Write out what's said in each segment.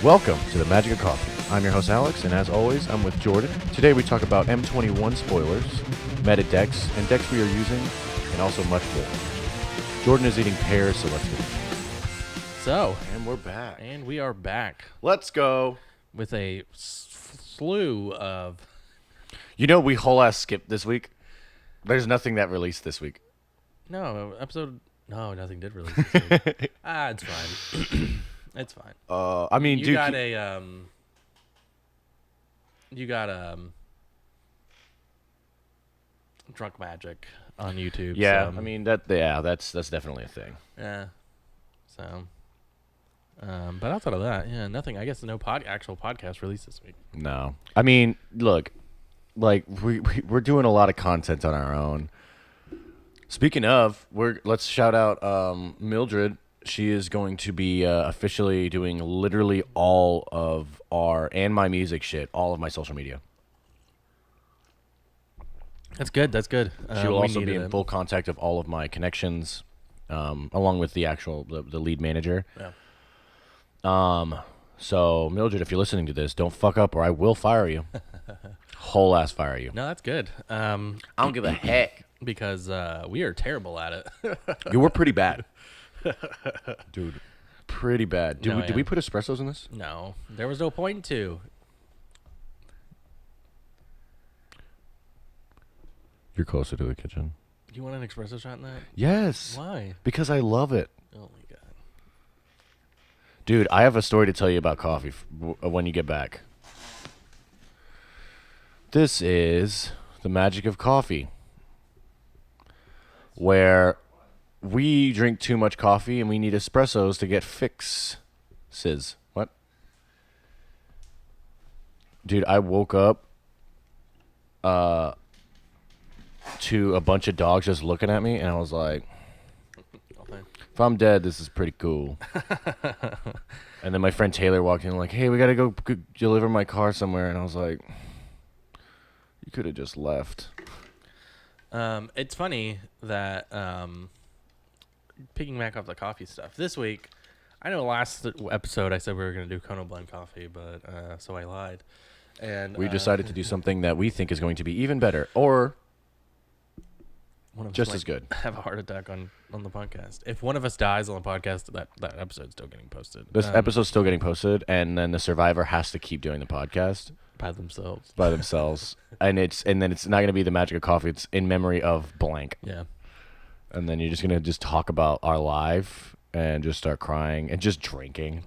Welcome to the Magic of Coffee. I'm your host Alex, and as always, I'm with Jordan. Today we talk about M21 spoilers, meta decks, and decks we are using, and also much more. Jordan is eating pears, so let's get it. And we're back. And we are back Let's go. with a slew of... You know, we whole ass skipped this week. There's nothing that released this week. No, nothing did release this week. It's fine. It's fine. I mean, You got Drunk Magic on YouTube. yeah, so, I mean, that's definitely a thing. Yeah. So... but outside of that, yeah, nothing. I guess no actual podcast released this week. No. I mean, look, like we're doing a lot of content on our own. Speaking of, let's shout out Mildred. She is going to be officially doing literally all of my music shit, all of my social media. That's good. That's good. She will also be in full contact of all of my connections, along with the lead manager. Yeah. So Mildred, if you're listening to this, don't fuck up or I will fire you. Whole ass fire you. No, that's good. I don't give a heck. Because we are terrible at it. You were pretty bad. Dude, pretty bad. Did we put espressos in this? No, there was no point to. You're closer to the kitchen. You want an espresso shot in that? Yes. Why? Because I love it. Oh my god. Dude, I have a story to tell you about coffee when you get back. This is the magic of coffee, where we drink too much coffee and we need espressos to get fixes. What? Dude, I woke up to a bunch of dogs just looking at me, and I was like, if I'm dead, this is pretty cool. And then my friend Taylor walked in like, hey, we got to go deliver my car somewhere. And I was like, you could have just left. It's funny that picking back off the coffee stuff this week. I know last episode I said we were going to do Kona blend coffee, but so I lied. And we decided to do something that we think is going to be even better, or just as good. Have a heart attack on the podcast. If one of us dies on the podcast, that episode's still getting posted. This episode's still getting posted, and then the survivor has to keep doing the podcast by themselves. and then it's not going to be the magic of coffee. It's in memory of blank. Yeah. And then you're just going to just talk about our life and just start crying and just drinking.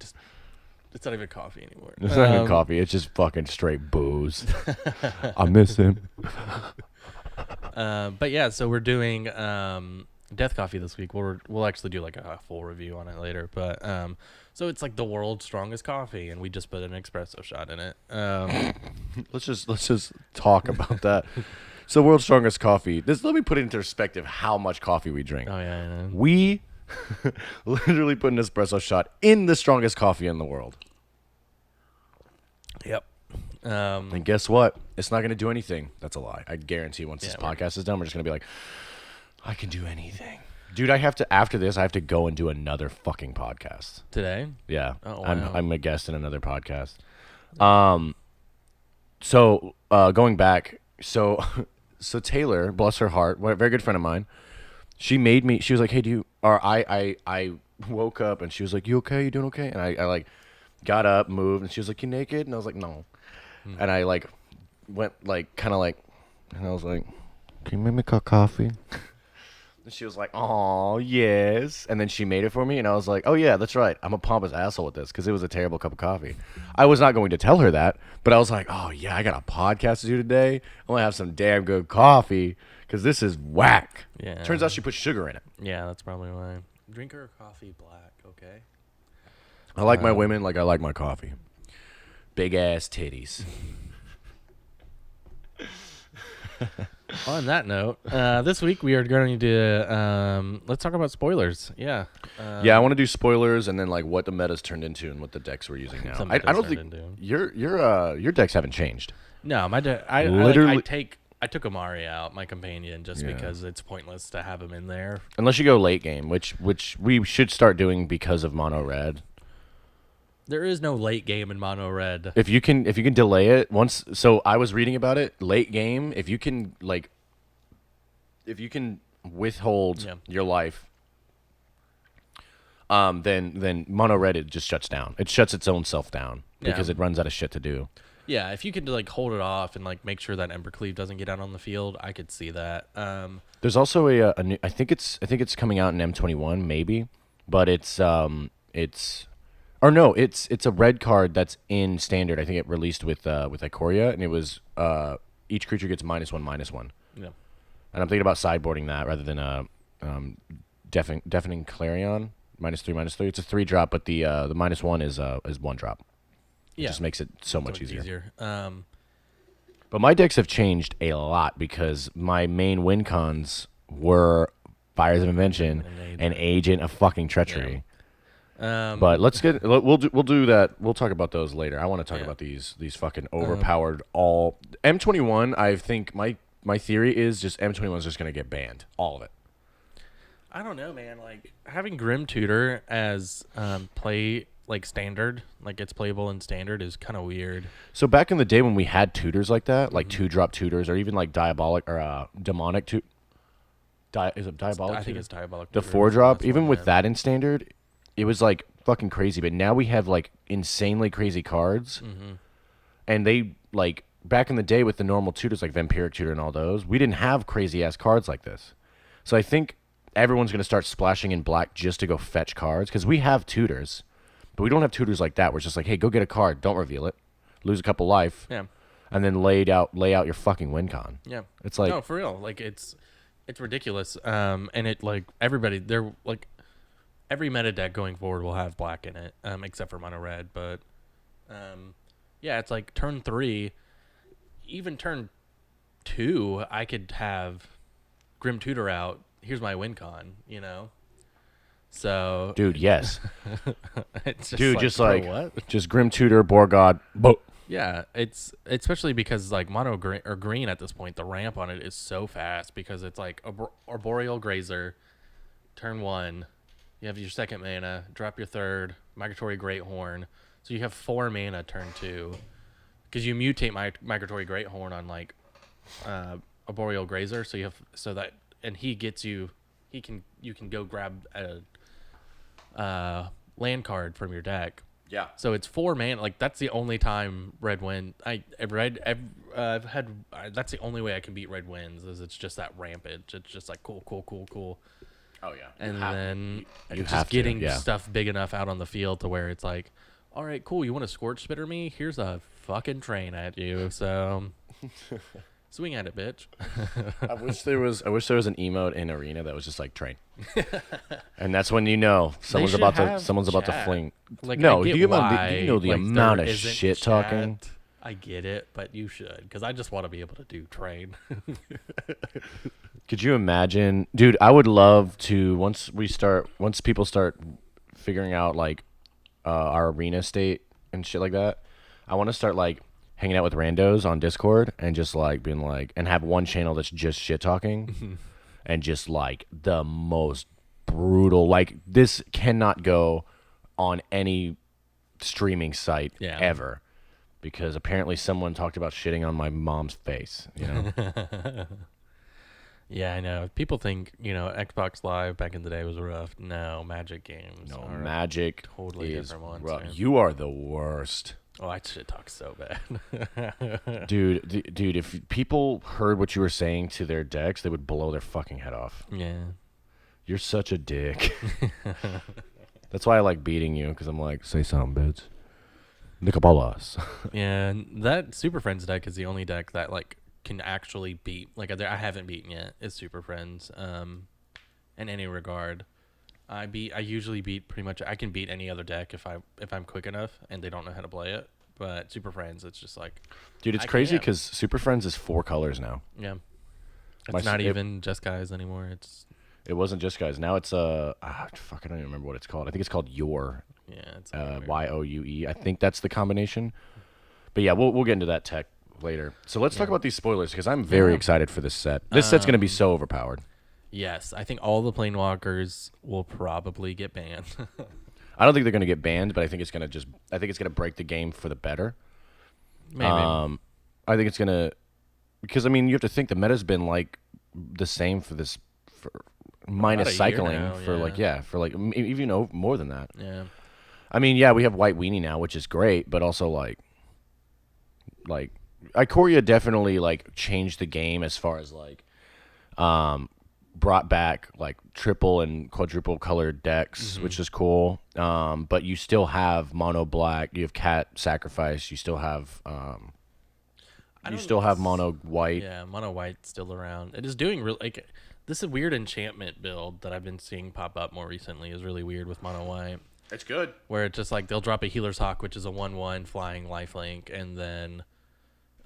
It's not even coffee anymore. It's not even coffee. It's just fucking straight booze. I miss him. But yeah, so we're doing Death Coffee this week. We'll actually do like a full review on it later. But so it's like the world's strongest coffee, and we just put an espresso shot in it. Let's just talk about that. So world's strongest coffee. Let me put it into perspective how much coffee we drink. Oh yeah, I know. We literally put an espresso shot in the strongest coffee in the world. Yep. And guess what? It's not going to do anything. That's a lie. I guarantee once this podcast is done, we're just going to be like, I can do anything. Dude, after this, I have to go and do another fucking podcast. Today? Yeah. Oh, wow. I'm a guest in another podcast. So going back, so Taylor, bless her heart, a very good friend of mine, she was like, hey, I woke up and she was like, you okay? You doing okay? And I like got up, moved, and she was like, you naked? And I was like, no. And I like went like kind of like, and I was like, can you make me a cup of coffee? And she was like, oh yes. And then she made it for me, and I was like, oh yeah, that's right. I'm a pompous asshole with this because it was a terrible cup of coffee. I was not going to tell her that, but I was like, oh yeah, I got a podcast to do today. I'm gonna have some damn good coffee because this is whack. Yeah. Turns out she put sugar in it. Yeah, that's probably why. Drink her coffee black, okay? I like my women like I like my coffee. Big ass titties. On that note, this week we are going to let's talk about spoilers. Yeah. Yeah, I want to do spoilers and then like what the meta's turned into and what the decks we're using now. I don't think your decks haven't changed. No, my deck. I took Amari out, my companion, just because it's pointless to have him in there. Unless you go late game, which we should start doing because of mono red. There is no late game in mono red. If you can delay it once. So I was reading about it late game. If you can withhold Yeah. your life, then mono red it just shuts down. It shuts its own self down because Yeah. it runs out of shit to do. Yeah, if you could like hold it off and like make sure that Embercleave doesn't get out on the field, I could see that. There's also a new. I think it's coming out in M21 maybe, but it's or no, it's a red card that's in standard. I think it released with Ikoria, and it was each creature gets -1/-1. Yeah. And I'm thinking about sideboarding that rather than deafening clarion -3/3. It's a 3-drop, but the -1 is 1-drop. It Yeah. just makes it so much So much easier. easier. But my decks have changed a lot because my main win cons were Fires of Invention and Agent of fucking Treachery. But we'll do that. We'll talk about those later. I want to talk Yeah. about these fucking overpowered all M21. I think my theory is just M21 is just gonna get banned, all of it. I don't know, man. Like having Grim Tutor as play like standard, like it's playable in standard, is kind of weird. So back in the day when we had tutors like that, like 2-drop tutors, or even like diabolic or demonic is it diabolic? I think tutor? it's Diabolic. The Tutor. 4-drop. That's Even one, with yeah. that in standard, it was like fucking crazy. But now we have like insanely crazy cards, and they like back in the day with the normal tutors like Vampiric Tutor and all those, we didn't have crazy ass cards like this. So I think everyone's gonna start splashing in black just to go fetch cards because we have tutors. But we don't have tutors like that where it's just like, hey, go get a card, don't reveal it, lose a couple life, Yeah. and then lay out your fucking win con. Yeah. It's like no, for real. Like it's ridiculous. And it like everybody they're like every meta deck going forward will have black in it, except for mono red. But yeah, it's like turn 3, even turn 2, I could have Grim Tutor out. Here's my win con, you know. So dude, yes. it's just Dude, like, just bro, like what? just Grim Tutor, Borgod, bo. Yeah, it's especially because like mono green or green at this point, the ramp on it is so fast because it's like Arboreal Grazer, turn 1, you have your second mana, drop your third, Migratory Greathorn, so you have 4 mana turn 2, because you mutate Migratory Greathorn on like Arboreal Grazer, so you have and he gets you, you can go grab a land card from your deck. Yeah. So it's 4 mana. Like that's the only time red win. I've had. That's the only way I can beat red wins. Is it's just that rampage. It's just like cool. Oh yeah. And then you it's have just to, getting yeah. stuff big enough out on the field to where it's like, all right, cool. You want to Scorch Spitter me? Here's a fucking train at you. So swing at it, bitch. I wish there was an emote in Arena that was just like train. And that's when you know someone's should about to have fling. Like, No, I do get you why, know the like, amount there of isn't shit chat. talking? I get it, but you should, because I just want to be able to do train. Could you imagine, dude? I would love to once people start figuring out like our arena state and shit like that. I want to start like hanging out with randos on Discord and just like being like, and have one channel that's just shit talking, and just like the most brutal. Like this cannot go on any streaming site Yeah. ever, because apparently someone talked about shitting on my mom's face. You know. Yeah, I know. People think, Xbox Live back in the day was rough. No, Magic games. No, are Magic totally is different ones. rough. Man. You are the worst. Oh, I shit talk so bad. Dude, if people heard what you were saying to their decks, they would blow their fucking head off. Yeah. You're such a dick. That's why I like beating you, because I'm like, say something, bitch. Nicobolas. Yeah, and that Super Friends deck is the only deck that like can actually beat. Like I haven't beaten yet. Is Super Friends. In any regard, I usually beat pretty much. I can beat any other deck if I'm quick enough and they don't know how to play it. But Super Friends, it's just like, Dude, it's I crazy can't. because Super Friends is 4 colors now. yeah, My it's not s- even just guys anymore. It's It wasn't just guys. Now it's fuck, I don't even remember what it's called. I think it's called Your. yeah, it's Youe. I think that's the combination. But yeah, we'll get into that tech later. So let's talk about these spoilers, because I'm very Yeah. excited for this set. This set's gonna be so overpowered. Yes, I think all the Planewalkers will probably get banned. I don't think they're gonna get banned, but I think it's gonna break the game for the better. Maybe. I think it's gonna because I mean you have to think the meta's been like the same for About minus a year cycling now, for like yeah. for like even more than that. Yeah. I mean, yeah, we have White Weenie now, which is great, but also like Ikoria definitely like changed the game as far as like brought back like triple and quadruple colored decks, which is cool. But you still have mono black, you have cat sacrifice, you still have I you don't. still have mono white. Yeah, mono white still around. It is doing real like this is weird enchantment build that I've been seeing pop up more recently is really weird with mono white. It's good. Where it's just like they'll drop a Healer's Hawk, which is a 1/1 flying lifelink, and then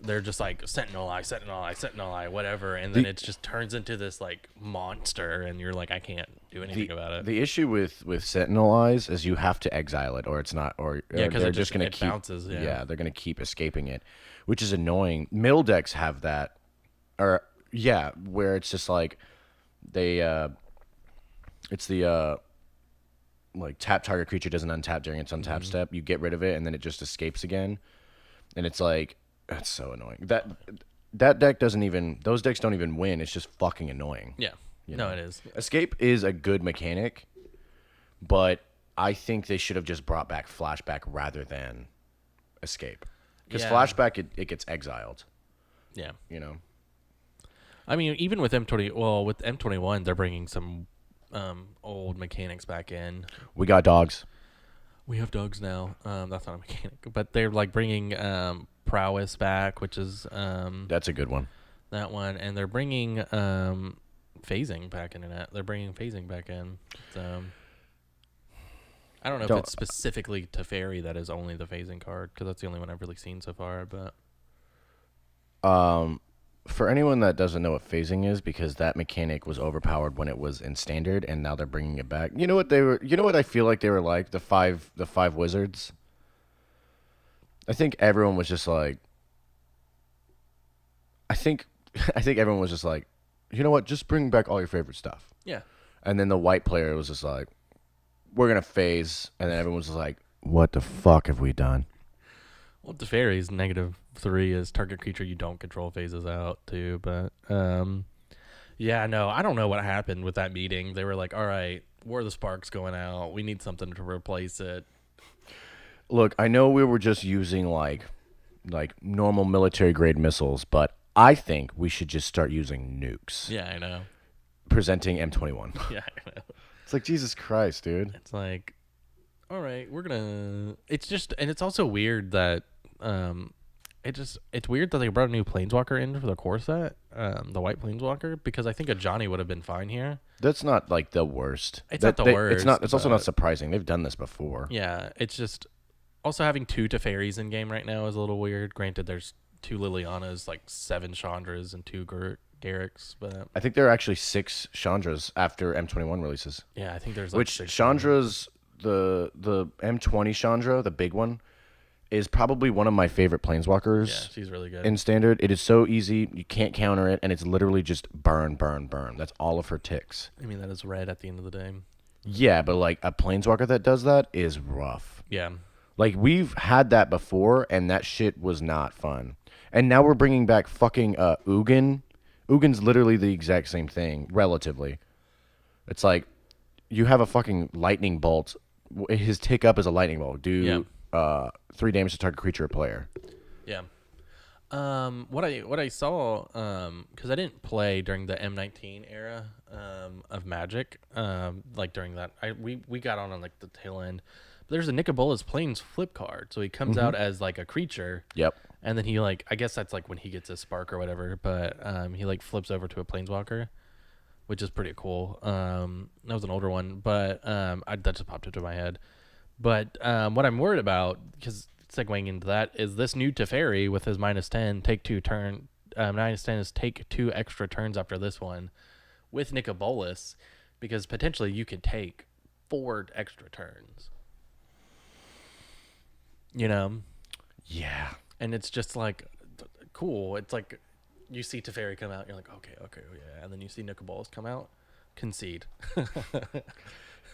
they're just like Sentinel Eye, Sentinel Eye, Sentinel Eye, whatever, and then it just turns into this like monster, and you're like, I can't do anything about it. The issue with Sentinel Eyes is you have to exile it, or it's not, or Yeah, 'cause they're it just gonna it keep bounces, yeah. they're gonna keep escaping it, which is annoying. Mill decks have that, or yeah, where it's just like they it's the like tap target creature doesn't untap during its untap step. You get rid of it, and then it just escapes again, and it's like that's so annoying. That deck doesn't even those decks don't even win. It's just fucking annoying. Yeah, You no, know? it is. Escape is a good mechanic, but I think they should have just brought back flashback rather than escape. Because Yeah. flashback, it gets exiled. Yeah, You know, I mean, even with with M21, they're bringing some old mechanics back in. we got dogs. We have dogs now. That's not a mechanic, but they're like bringing prowess back, which is That's a good one. that one, and they're bringing phasing back into that. They're bringing phasing back in. So I don't know if Don't- it's specifically Teferi that is only the phasing card because that's the only one I've really seen so far. But For anyone that doesn't know what phasing is, because that mechanic was overpowered when it was in standard, and now they're bringing it back. You know what they were? You know what I feel like they were like the five wizards. I think everyone was just like. I think everyone was just like, you know what? Just bring back all your favorite stuff. yeah, And then the white player was just like, we're gonna phase, and then everyone was just like, what the fuck have we done? well, Teferi's -3 is target creature you don't control phases out too. But yeah, no, I don't know what happened with that meeting. They were like, all right, War of the Sparks going out. We need something to replace it. Look, I know we were just using like normal military grade missiles, but I think we should just start using nukes. Yeah, I know. Presenting M21. Yeah, I know. It's like Jesus Christ, dude. It's like, all right, we're gonna. It's just, and it's also weird that, it's weird that they brought a new planeswalker in for the core set, the white planeswalker, because I think a Johnny would have been fine here. That's not like the worst. It's not the worst, It's not. It's also but- not surprising. They've done this before. Yeah, it's just also having 2 Teferis in game right now is a little weird. Granted, there's 2 Lilianas, like 7 Chandras, and 2 Garriks, but I think there are actually 6 Chandras after M21 releases. yeah, I think there's like Which 6 Chandra's the M20 Chandra, the big one, is probably one of my favorite planeswalkers. Yeah, she's really good. In standard, it is so easy. You can't counter it, and it's literally just burn, burn, burn. That's all of her ticks. I mean, that is red at the end of the day. Yeah, but like a planeswalker that does that is rough. Yeah. Like we've had that before, and that shit was not fun. And now we're bringing back fucking Ugin. Ugin's literally the exact same thing, relatively. It's like you have a fucking lightning bolt. His tick up is a lightning bolt. Do 3 damage to target creature or player. Yeah. What I saw, because I didn't play during the M19 era of Magic, like during that, we got on like the tail end. But there's a Nicobola's Plains flip card, so he comes out as like a creature. Yep. And then he like, I guess that's like when he gets a spark or whatever, but he like flips over to a planeswalker, which is pretty cool. That was an older one, but that just popped into my head. But what I'm worried about, because segueing into that, is this new Teferi with his -10, take 2 turn. -10 is take 2 extra turns after this one with Nicobolus, because potentially you could take 4 extra turns. You know? Yeah. And it's just like cool. It's like you see Teferi come out, you're like, okay, yeah. And then you see Nicobolus come out, concede.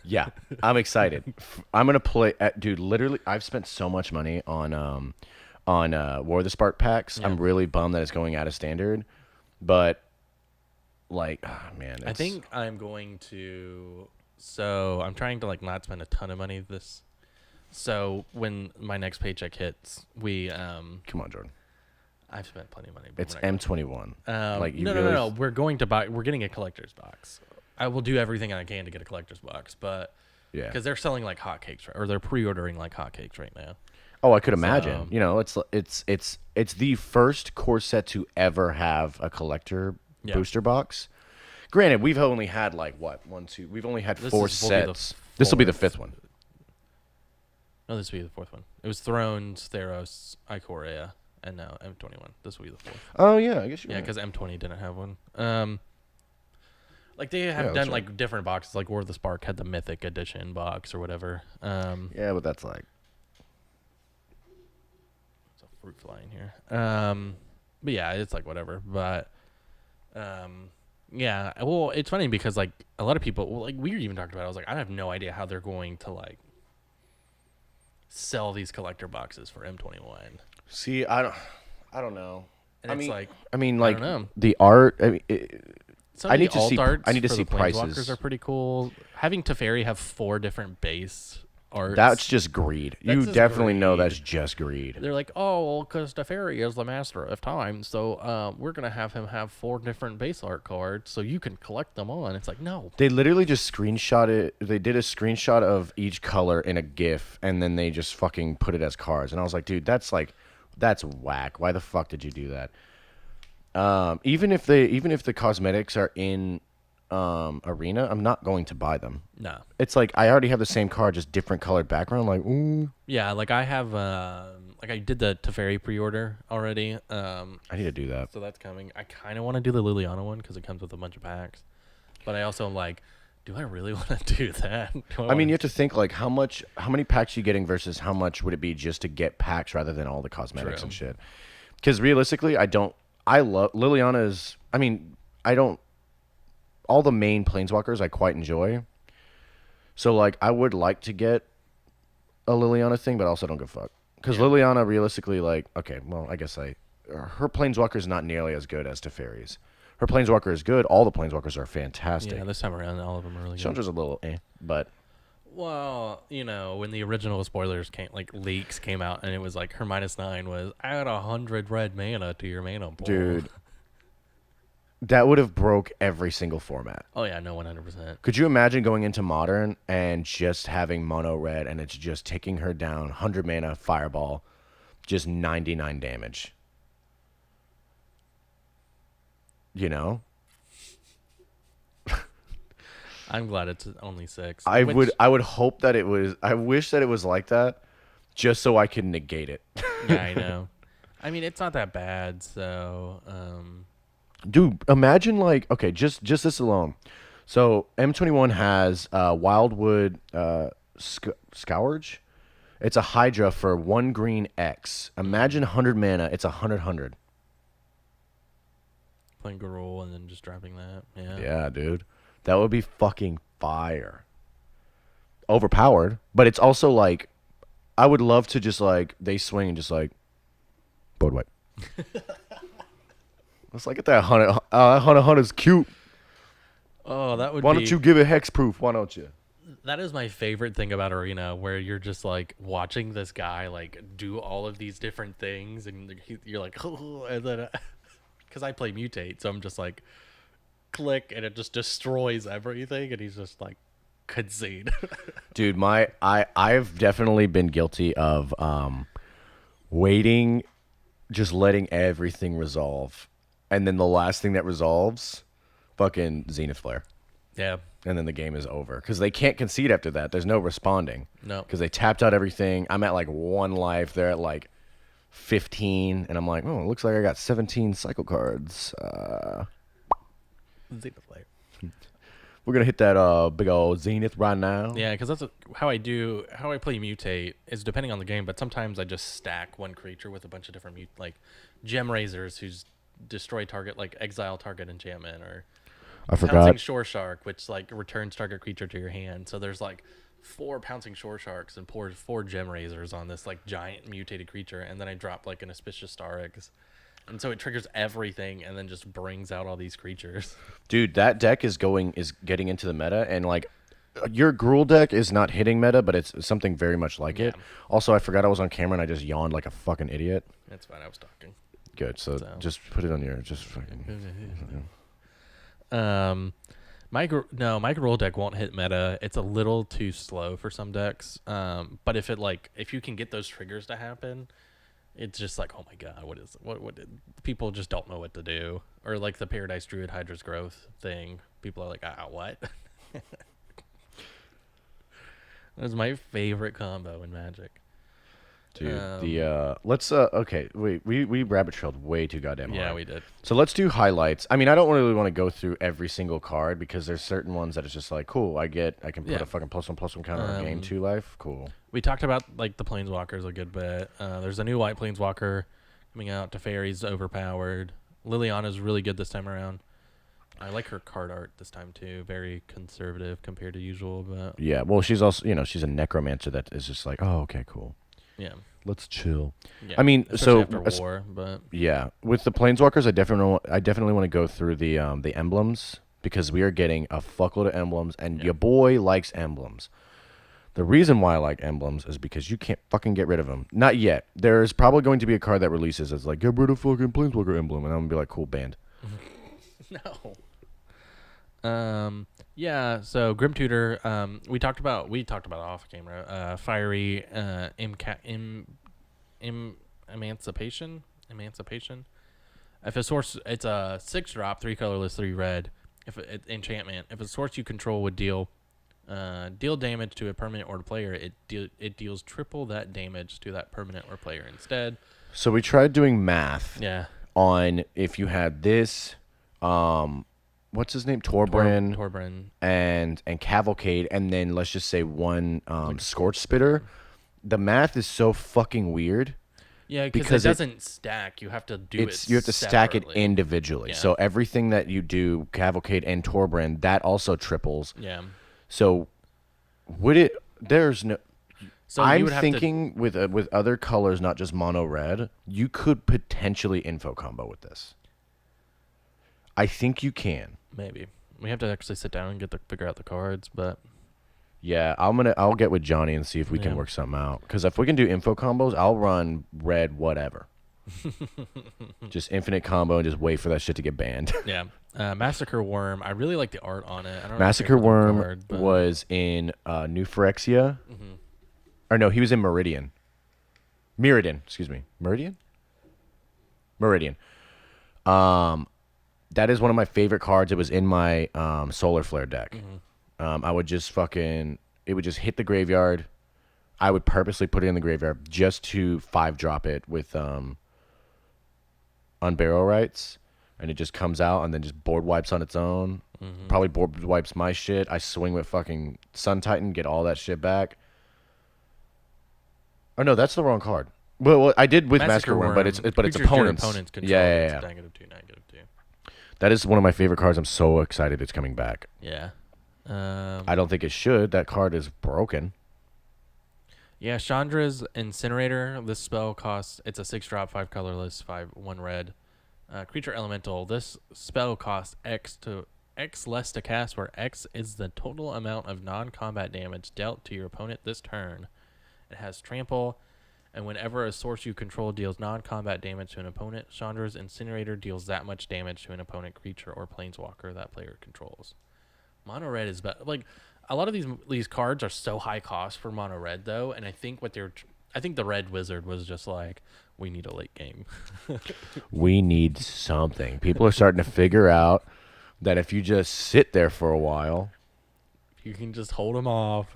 Yeah, I'm excited. I'm gonna play, dude. Literally, I've spent so much money on War of the Spark packs. Yeah. I'm really bummed that it's going out of standard, but like, ah, man, I it's think I'm going to. So I'm trying to like not spend a ton of money this. So when my next paycheck hits, come on, Jordan. I've spent plenty of money. But It's we're not M21. gonna, Like you no, no, no, really, no. We're going to buy. We're getting a collector's box. I will do everything I can to get a collector's box, but yeah. because they're selling like hotcakes, or they're pre-ordering like hotcakes right now. Oh, I could imagine. So, You know, it's the first core set to ever have a collector Yeah. booster box. Granted, we've only had like what one, two. We've only had This four will be the sets. This will be the fourth. fifth one. No, this will be the fourth one. It was Thrones, Theros, Ikoria, and now M21. This will be the fourth. Oh yeah, I guess you're Yeah, right. because M20 didn't have one. Like they have that's done right. like different boxes. Like War of the Spark had the Mythic Edition box or whatever. Yeah, but that's like It's a fruit fly in here. But yeah, it's like whatever. But yeah. Well, it's funny because like a lot of people, well, like we were even talking about it, I was like, I have no idea how they're going to like sell these collector boxes for M21. see, I don't know. And I it's mean, like I mean, I like don't know. the art. I mean, Some I of need the to see- alt arts I need to for see the Planeswalkers prices. are pretty cool. Having Teferi have 4 different base arts. that's just greed. That's You just definitely know greed. that's just greed. They're like, oh, well, because Teferi is the master of time, so we're gonna have him have 4 different base art cards, so you can collect them all. And it's like, no, They literally just screenshot it. They did a screenshot of each color in a GIF, and then they just fucking put it as cards. And I was like, dude, that's whack. Why the fuck did you do that? Even if the cosmetics are in arena, I'm not going to buy them. no. It's like I already have the same card, just different colored background. Like, ooh, Yeah, like I have, like I did the Teferi pre-order already. I need to do that. So that's coming. I kind of want to do the Liliana one because it comes with a bunch of packs, but I also am like, do I really want to do that? I mean, you have to think like how many packs you getting versus how much would it be just to get packs rather than all the cosmetics True. and shit. Because realistically, I love Liliana's. I mean, I don't. All the main planeswalkers I quite enjoy. So like, I would like to get a Liliana thing, but I also don't give a fuck. Because Liliana, realistically, like, okay, well, I guess her planeswalker is not nearly as good as Teferi's. Her planeswalker is good. All the planeswalkers are fantastic. Yeah, this time around, all of them are really good. Chandra's a little but Well, you know, when the original spoilers came, like leaks came out, and it was like her -9 was add 100 red mana to your mana pool. dude, that would have broke every single format. Oh yeah, no, 100%. Could you imagine going into Modern and just having mono red and it's just taking her down 100 mana fireball, just 99 damage? You know? I'm glad it's only 6. I would hope that it was. I wish that it was like that, just so I could negate it. Yeah, I know. I mean, it's not that bad. So, Dude, imagine like okay, just this alone. So M21 has Wildwood Scourge. It's a Hydra for 1 green X. Imagine 100 mana. It's 100. playing Garou and then just dropping that. Yeah. Yeah, dude, that would be fucking fire. Overpowered, but it's also like, I would love to just like they swing and just like, board wipe. Let's like get that 100. 100 is cute. Oh, that would. Why be, don't you give it hex proof? Why don't you? That is my favorite thing about Arena, where you're just like watching this guy like do all of these different things, and you're like, oh, and then because I play Mutate, so I'm just like, click, and it just destroys everything, and he's just like, concede. Dude, I've definitely been guilty of waiting, just letting everything resolve, and then the last thing that resolves, fucking Zenith Flare, Yeah. and then the game is over because they can't concede after that. There's no responding. No. Because they tapped out everything. I'm at like 1 life. They're at like 15, and I'm like, oh, it looks like I got 17 cycle cards. Zenith Flare. We're gonna hit that big old Zenith right now. Yeah, because that's how I play Mutate is depending on the game, but sometimes I just stack one creature with a bunch of different like Gem Razors who's destroy target, like exile target enchantment, or I Pouncing forgot. Shore Shark, which like returns target creature to your hand. So there's like 4 Pouncing Shore Sharks and four Gem Razors on this like giant mutated creature, and then I drop like an Auspicious Star Eggs. And so it triggers everything and then just brings out all these creatures. Dude, that deck is getting into the meta, and like your Gruul deck is not hitting meta, but it's something very much like it. Yeah. Also, I forgot I was on camera and I just yawned like a fucking idiot. That's fine. I was talking. Good. So just put it on your just fucking. My Gruul deck won't hit meta. It's a little too slow for some decks. But if you can get those triggers to happen, it's just like, oh my god, what people just don't know what to do. Or like the Paradise Druid Hydra's Growth thing. People are like, what? That's my favorite combo in Magic. Dude, let's okay, wait, we rabbit trailed way too goddamn hard. Yeah, we did. So let's do highlights. I mean, I don't really want to go through every single card because there's certain ones that it's just like, cool, I can put a fucking +1/+1 counter on gain 2 life. Cool. We talked about like the Planeswalkers a good bit. There's a new white Planeswalker coming out. Teferi's overpowered. Liliana's really good this time around. I like her card art this time too. Very conservative compared to usual, but Yeah, well, she's also, she's a necromancer that is just like, oh, okay, cool. yeah. Let's chill. Yeah. I mean, Especially so after war, but yeah, with the Planeswalkers, I definitely want to go through the emblems because we are getting a fuckload of emblems, and your boy likes emblems. The reason why I like emblems is because you can't fucking get rid of them. Not yet. There's probably going to be a card that releases that's like, get rid of fucking Planeswalker emblem, and I'm gonna be like, cool, banned. no. Yeah, so Grim Tutor, we talked about off camera, fiery, emancipation. If a source, it's a 6-drop, 3 colorless, 3 red. Enchantment. If a source you control would deal damage to a permanent or player, it deals triple that damage to that permanent or player instead. So we tried doing math. Yeah. On if you had this, what's his name, Torbran, and Cavalcade, and then let's just say one Scorch Spitter. The math is so fucking weird. Yeah, because it doesn't stack. You have to do it. You have to stack it individually. Yeah. So everything that you do, Cavalcade and Torbran, that also triples. Yeah. So would it? There's no. So I'm thinking with other colors, not just mono red, you could potentially info combo with this. I think you can. Maybe we have to actually sit down and figure out the cards, but yeah, I'll get with Johnny and see if we can work something out. Because if we can do info combos, I'll run red whatever. Just infinite combo and just wait for that shit to get banned. Yeah. Massacre Worm. I really like the art on it. I don't Massacre Worm was in New Phyrexia. Mm-hmm. Or no, he was in Meridian. Excuse me. Meridian. That is one of my favorite cards. It was in my Solar Flare deck. Mm-hmm. I would just it would just hit the graveyard. I would purposely put it in the graveyard just to 5-drop it with Unbarrow Rights, and it just comes out and then just board wipes on its own. Mm-hmm. Probably board wipes my shit. I swing with fucking Sun Titan, get all that shit back. Oh no, that's the wrong card. Well I did with Massacre Worm, but it's opponents. Control, Yeah. -2. That is one of my favorite cards. I'm so excited it's coming back. Yeah. I don't think it should. That card is broken. Yeah, Chandra's Incinerator. This spell costs, it's a 6-drop, 5 colorless, 1 red. Creature Elemental. This spell costs X less to cast, where X is the total amount of non-combat damage dealt to your opponent this turn. It has Trample, and whenever a source you control deals non-combat damage to an opponent, Chandra's Incinerator deals that much damage to an opponent creature or planeswalker that player controls. Mono red is like a lot of these cards are so high cost for mono red though, and I think the red wizard was just like, we need a late game. We need something. People are starting to figure out that if you just sit there for a while, you can just hold them off.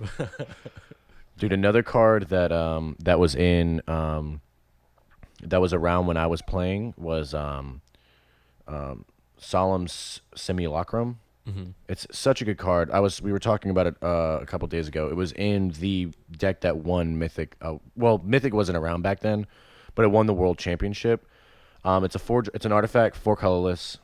Dude, another card that was in that was around when I was playing was Solemn's Simulacrum. Mm-hmm. It's such a good card. We were talking about it a couple days ago. It was in the deck that won Mythic. Well, Mythic wasn't around back then, but it won the World Championship. It's an artifact, 4 colorless.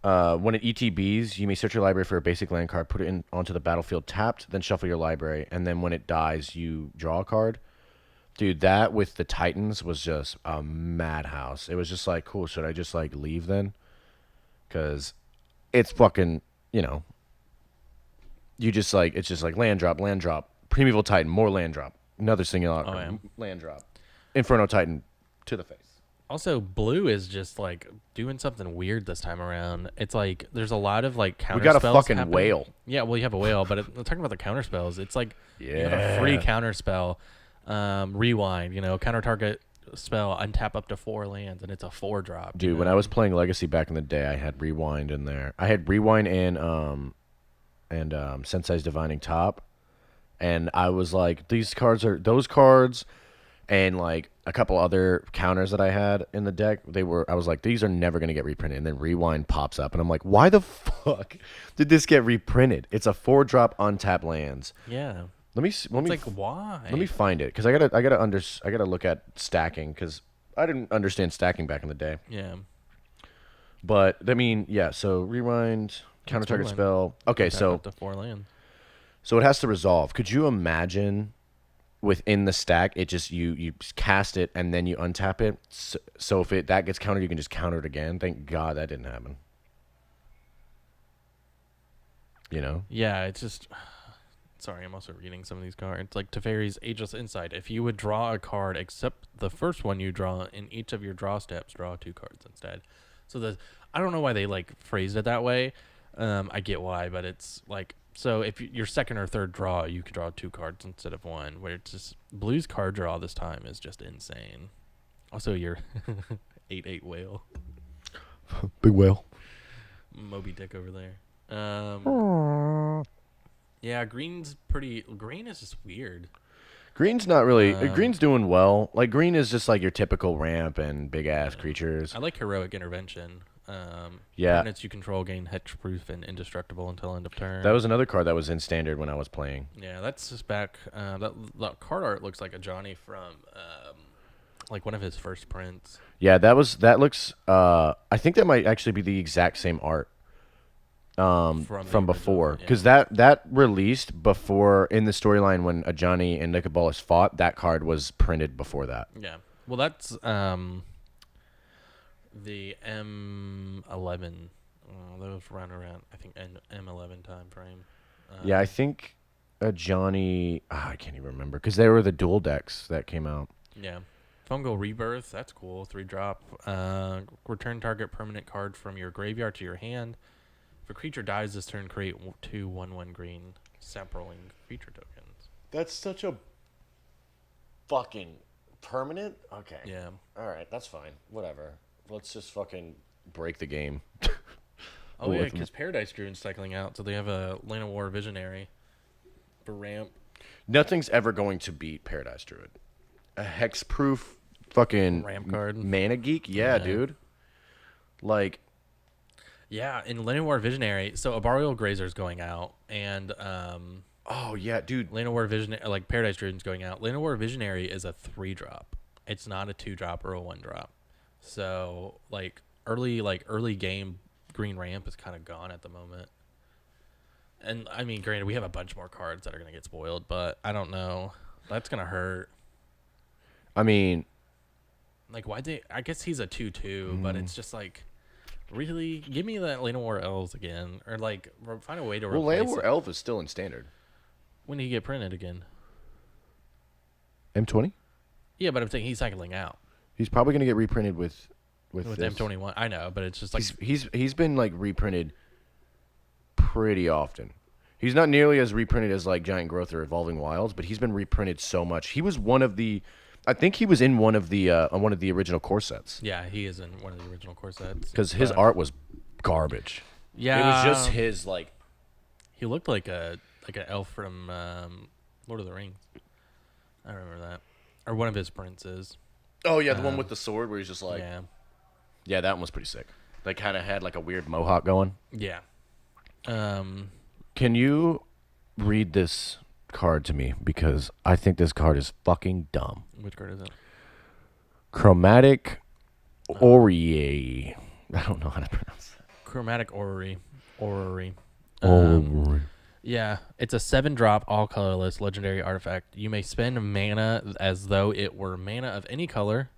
When it ETBs, you may search your library for a basic land card, put it in onto the battlefield tapped, then shuffle your library, and then when it dies, you draw a card. Dude, that with the Titans was just a madhouse. It was just like, cool, should I just like leave then? Because it's fucking, you know, you just like, it's just like land drop, Primeval Titan, more land drop, another singular land drop, Inferno Titan to the face. Also, blue is just like doing something weird this time around. It's like there's a lot of like counter. We got a spells fucking happening. whale. Yeah, well, you have a whale, but I'm talking about the counter spells. It's like you have a Yeah. free counter spell, rewind. Counter target spell, untap up to 4 lands, and it's a 4-drop. Dude, when I was playing Legacy back in the day, I had Rewind in there. I had Rewind and Sensei's Divining Top, and I was like, these cards are those cards, and like a couple other counters that I had in the deck. I was like, these are never gonna get reprinted. And then Rewind pops up, and I'm like, why the fuck did this get reprinted? It's a 4-drop untap lands. Yeah. Let me Why? Let me find it because I gotta look at stacking because I didn't understand stacking back in the day. Yeah. But I mean, yeah. So rewind, counter target Rewind. spell. Okay, Tap so up to 4 lands. so it has to resolve. Could you imagine within the stack, it just you cast it and then you untap it. So if that gets countered, you can just counter it again. Thank God that didn't happen. You know? Yeah, it's just. Sorry, I'm also reading some of these cards. Like Teferi's Ageless Insight. If you would draw a card except the first one you draw in each of your draw steps, draw 2 cards instead. So I don't know why they like phrased it that way. I get why, but it's like, so if your second or third draw, you could draw 2 cards instead of 1. Where it's just blue's card draw this time is just insane. Also, your 8/8 whale, Big whale. Moby Dick over there. Yeah, green is just weird. Green's not really. Green's doing well. Like green is just like your typical ramp and big ass creatures. I like Heroic Intervention. Yeah. Units you control gain hexproof and indestructible until end of turn. That was another card that was in standard when I was playing. Yeah, that's just back. That card art looks like a Johnny from like one of his first prints. Yeah, that looks. I think that might actually be the exact same art. From before, because that released before in the storyline when Ajani and Nicobolus fought. That card was printed before that. Yeah, well, that's the M11. Those run around, I think, M11 time frame. Yeah, I think Ajani. I can't even remember because they were the dual decks that came out. Yeah, Fungal Rebirth. That's cool. 3-drop. Return target permanent card from your graveyard to your hand. If a creature dies this turn, create 2 1/1 green saproling creature tokens. That's such a fucking permanent. Okay. Yeah. All right, that's fine. Whatever. Let's just fucking break the game. Oh yeah, because Paradise Druid's cycling out, so they have a Land of War Visionary for ramp. Nothing's ever going to beat Paradise Druid. A hexproof fucking Ramp card. mana geek. Yeah, dude. Like. Yeah, in Land of War Visionary, so Arboreal Grazer's going out, and Oh yeah, dude. Land of War Visionary, like Paradise Druid's going out. Land of War Visionary is a 3-drop. It's not a 2-drop or a 1-drop. So early game green ramp is kind of gone at the moment. And I mean, granted, we have a bunch more cards that are gonna get spoiled, but I don't know. That's gonna hurt. I mean, like I guess he's a 2/2, but it's just like. Really? Give me that Land of War Elves again. Or, like, find a way to replace Land of War it. Elf is still in standard. When do you get printed again? M20? Yeah, but I'm saying he's cycling out. He's probably going to get reprinted with With this. M21. I know, but it's just like... He's been, like, reprinted pretty often. He's not nearly as reprinted as, like, Giant Growth or Evolving Wilds, but he's been reprinted so much. He was one of the... I think he was in one of the original core sets. Yeah, he is in one of the original core sets. Because his art was garbage. Yeah. It was just his, like... He looked like an elf from Lord of the Rings. I remember that. Or one of his princes. Oh, yeah, the one with the sword where he's just like... Yeah. Yeah, that one was pretty sick. They kind of had, like, a weird mohawk going. Yeah. Can you read this card to me? Because I think this card is fucking dumb. Which card is it? Chromatic Aureae. I don't know how to pronounce that. Chromatic Orrery. Orrery. Oh, Yeah, it's a 7-drop, all colorless legendary artifact. You may spend mana as though it were mana of any color.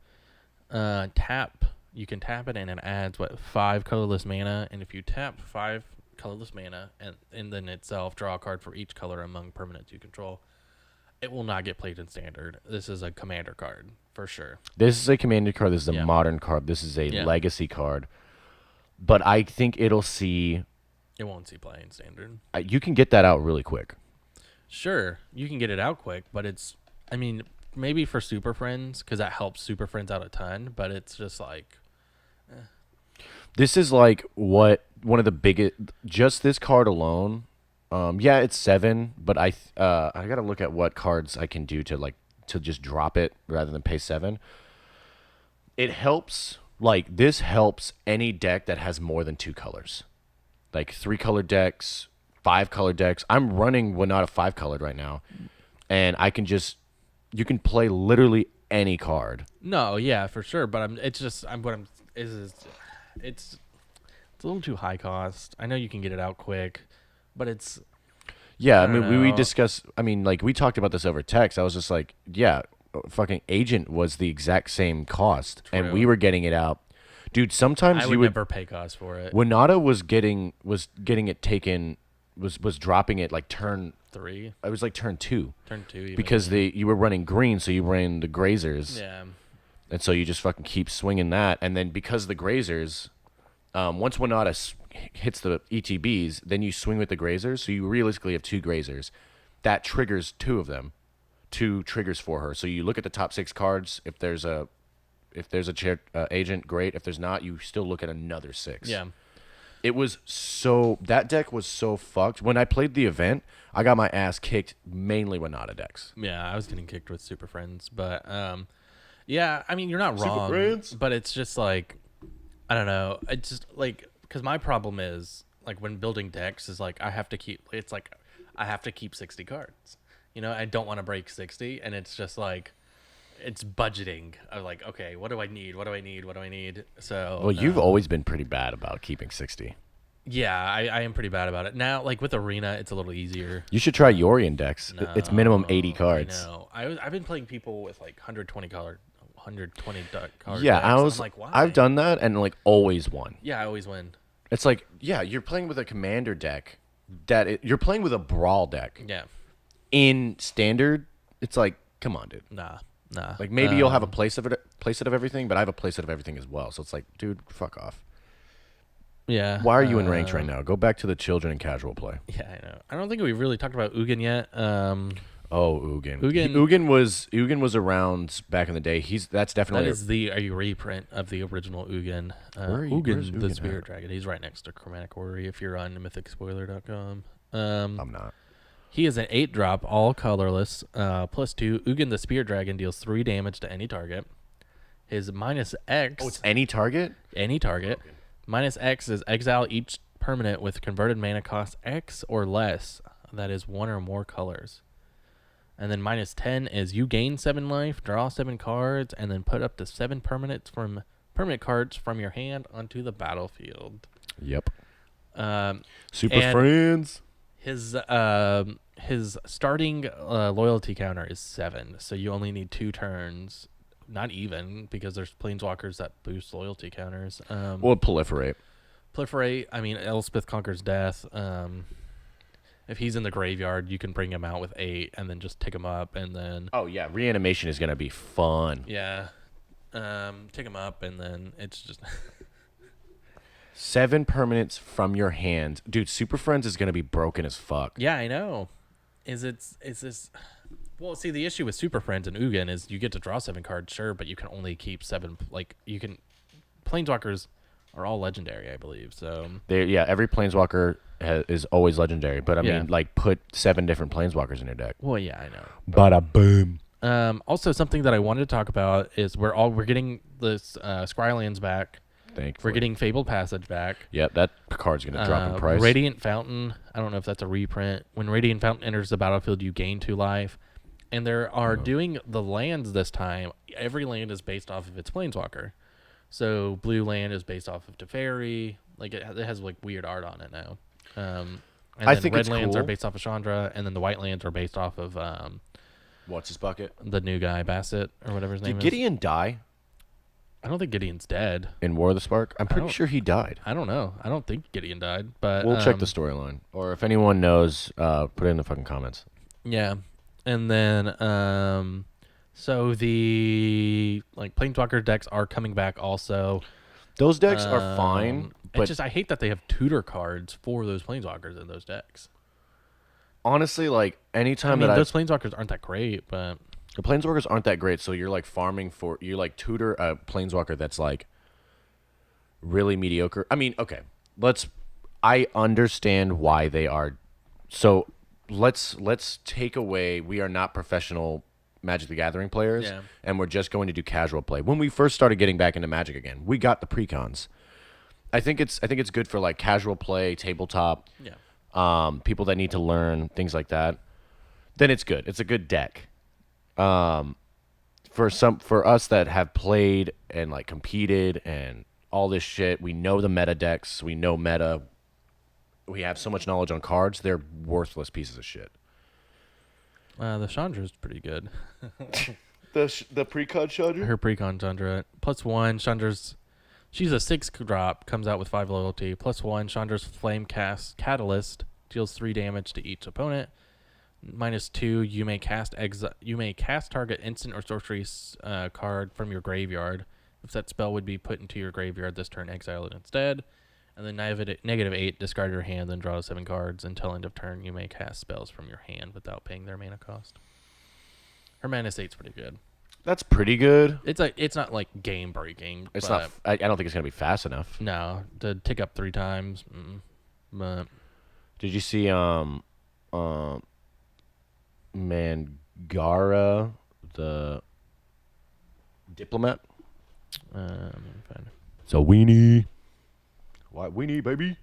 Tap. You can tap it and it adds 5 colorless mana. And if you tap 5 colorless mana and then itself draw a card for each color among permanents you control, it will not get played in standard. This is a commander card for sure. this is a commander card. This is a Yeah. modern card. This is a Yeah. legacy card. But I think it'll see. It won't see play in standard. You can get that out really quick. Sure, you can get it out quick, but it's, I mean, maybe for Super Friends, because that helps Super Friends out a ton, but it's just like, This is like one of the biggest. Just this card alone. Yeah, it's 7, but I gotta look at what cards I can do to just drop it rather than pay 7. It helps. Like this helps any deck that has more than 2 colors, like 3-color decks, 5-color decks. I'm running Winata 5-colored right now, and you can play literally any card. no, yeah, for sure, but it's a little too high cost. I know you can get it out quick, but it's, Yeah, I I don't mean, we know. discussed. I mean, like we talked about this over text. I was just like, yeah, fucking Agent was the exact same cost, and True. we were getting it out, dude. Sometimes I you would would. never pay cost for it. Winata was getting it taken, was dropping it like turn. 3, It was like turn 2 turn 2, even, because yeah. you were running green, so you ran the grazers, Yeah. and so you just fucking keep swinging that, and then because the grazers, once Winata hits the ETBs, then you swing with the grazers, so you realistically have 2 grazers. That triggers 2 of them, 2 triggers for her. So you look at the top 6 cards. If there's a agent, great. If there's not, you still look at another 6. Yeah. It was that deck was so fucked. When I played the event, I got my ass kicked mainly Winata decks. Yeah, I was getting kicked with Super Friends, but yeah, I mean, you're not Super wrong, Friends? but it's just like, I don't know. It's just like, because my problem is like when building decks is like I have to keep 60 cards. You know, I don't want to break 60, and it's just like it's budgeting. I'm like, okay, what do I need? What do I need? What do I need? So Well, you've always been pretty bad about keeping 60. yeah, I am pretty bad about it now. Like with Arena, it's a little easier. You should try Yorian decks. It's minimum 80 cards. I know. I've been playing people with like 120 card Yeah, decks. I was I'm like, why? I've done that and like always won. Yeah, I always win. It's like, yeah, you're playing with a commander deck you're playing with a brawl deck. Yeah. In standard, it's like, come on, dude. Nah. Like maybe you'll have a playset of everything, but I have a playset of everything as well. So it's like, dude, fuck off. Yeah. Why are you in ranked right now? Go back to the children and casual play. Yeah, I know. I don't think we've really talked about Ugin yet. Oh, Ugin. Ugin- Ugin was around back in the day. That's That definitely is a reprint of the original Ugin. Where's Ugin, the Ugin Spirit at? Dragon. He's right next to Chromatic Orrery if you're on mythicspoiler.com. I'm not. He is an 8-drop, all colorless, +2. Ugin the Spirit Dragon deals 3 damage to any target. His -X. Oh, it's any target? Any target. Okay. -X is exile each permanent with converted mana cost X or less. That is 1 or more colors. And then -10 is you gain 7 life, draw 7 cards, and then put up to 7 permanent cards from your hand onto the battlefield. Yep. Um, Super and- friends. his starting loyalty counter is 7, so you only need 2 turns. Not even, because there's planeswalkers that boost loyalty counters. Well, proliferate. Proliferate, I mean, Elspeth Conquers Death. If he's in the graveyard, you can bring him out with 8 and then just take him up, and then Oh yeah, reanimation is gonna be fun. yeah, take him up, and then it's just 7 permanents from your hand, dude. Super friends is gonna be broken as fuck. yeah, I know. Is this? Well, see, the issue with Super Friends and Ugin is you get to draw 7 cards, sure, but you can only keep 7. Like you can, planeswalkers are all legendary, I believe. So Every planeswalker is always legendary, but I Yeah. mean, like, put 7 different planeswalkers in your deck. well, yeah, I know. Bada boom. Also, something that I wanted to talk about is we're getting this Scrylands back. Thankfully. We're getting Fabled Passage back. Yeah, that card's gonna drop in price. Radiant Fountain. I don't know if that's a reprint. When Radiant Fountain enters the battlefield, you gain 2 life. And they are doing the lands this time. Every land is based off of its planeswalker. So blue land is based off of Teferi. Like it has like weird art on it now. And I then think red it's lands are cool. based off of Chandra, and then the white lands are based off of What's his bucket? the new guy Bassett or whatever his Did name is. Gideon die I don't think Gideon's dead. in War of the Spark? I'm I pretty don't. sure he died. I don't know. I don't think Gideon died, but We'll check the storyline, or if anyone knows, put it in the fucking comments. yeah. And then so the like Planeswalker decks are coming back also. Those decks are fine, It's but just I hate that they have tutor cards for those Planeswalkers in those decks. honestly, like anytime I mean, that those Planeswalkers aren't that great, but the planeswalkers aren't that great, so you're like farming for you like tutor a planeswalker that's like really mediocre. I mean, okay, I understand why they are. So let's take away. We are not professional Magic the Gathering players, Yeah. and we're just going to do casual play. When we first started getting back into Magic again, we got the precons. I think it's good for like casual play, tabletop. yeah. People that need to learn things like that. Then it's good. It's a good deck. For us that have played and like competed and all this shit, we know the meta decks. We know meta. We have so much knowledge on cards. They're worthless pieces of shit. The Chandra's pretty good. The precon Chandra? Her precon Chandra +1. Chandra's she's a 6-drop. Comes out with 5 loyalty. +1. Chandra's Flame Cast Catalyst deals 3 damage to each opponent. -2. You may cast target instant or sorcery card from your graveyard. If that spell would be put into your graveyard this turn, exile it instead. And then -8. Discard your hand and draw 7 cards until end of turn. You may cast spells from your hand without paying their mana cost. Her -8's pretty good. That's pretty good. It's not like game breaking. It's but not. I don't think it's gonna be fast enough. No, to tick up 3 times. But Did you see Mangara, the diplomat? let me find it. It's a weenie. What weenie, baby?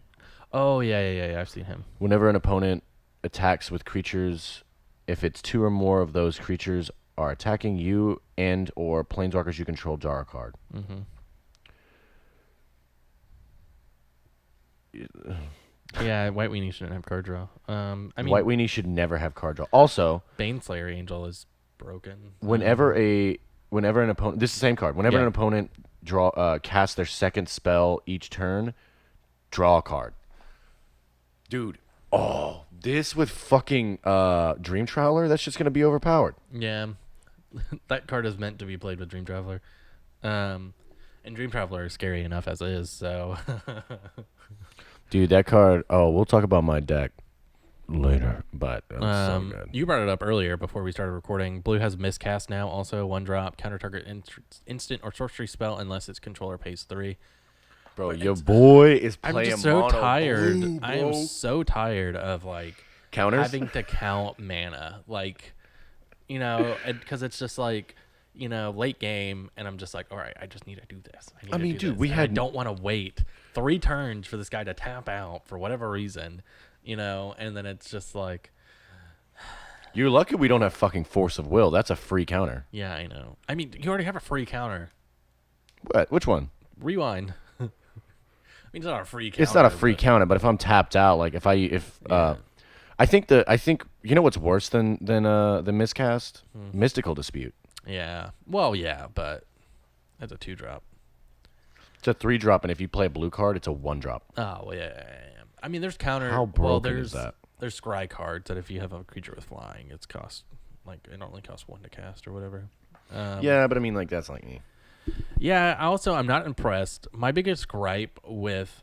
Oh yeah. I've seen him. Whenever an opponent attacks with creatures, if it's 2 or more of those creatures are attacking you and or planeswalkers you control, draw a card. Mm-hmm. Yeah, White Weenie shouldn't have card draw. I mean, White weenie should never have card draw. Also, Baneslayer Angel is broken. whenever an opponent, this is the same card. Whenever Yeah. an opponent casts their second spell each turn, draw a card. Dude, this with fucking Dream Traveler, that's just gonna be overpowered. Yeah, that card is meant to be played with Dream Traveler. And Dream Traveler is scary enough as is. So Dude, that card. Oh, we'll talk about my deck later, but that's so good. you brought it up earlier before we started recording. Blue has Miscast now, also 1-drop, counter target instant or sorcery spell unless its controller pays 3. Bro, your boy is I'm playing just so mono tired. blue, I am bro. so tired of like Counters? having to count mana, like because it's just like late game, and I'm just like, all right, I just need to do this. I mean, dude, I don't want to wait 3 turns for this guy to tap out for whatever reason, and then it's just like, You're lucky we don't have fucking Force of Will. That's a free counter. yeah, I know. I mean, you already have a free counter. What? Which one? Rewind. I mean, it's not a free counter. It's not a free but- counter, but if I'm tapped out, like Yeah. I think you know what's worse than the miscast? Hmm. Mystical Dispute. Yeah. Well, yeah, but that's a 2-drop. It's a 3-drop, and if you play a blue card, it's a 1-drop. Oh, well, yeah. I mean, there's counter. How broken there's, is that? There's scry cards that if you have a creature with flying, it only costs 1 to cast or whatever. Yeah, but I mean, like that's like me. Yeah. Also, I'm not impressed. My biggest gripe with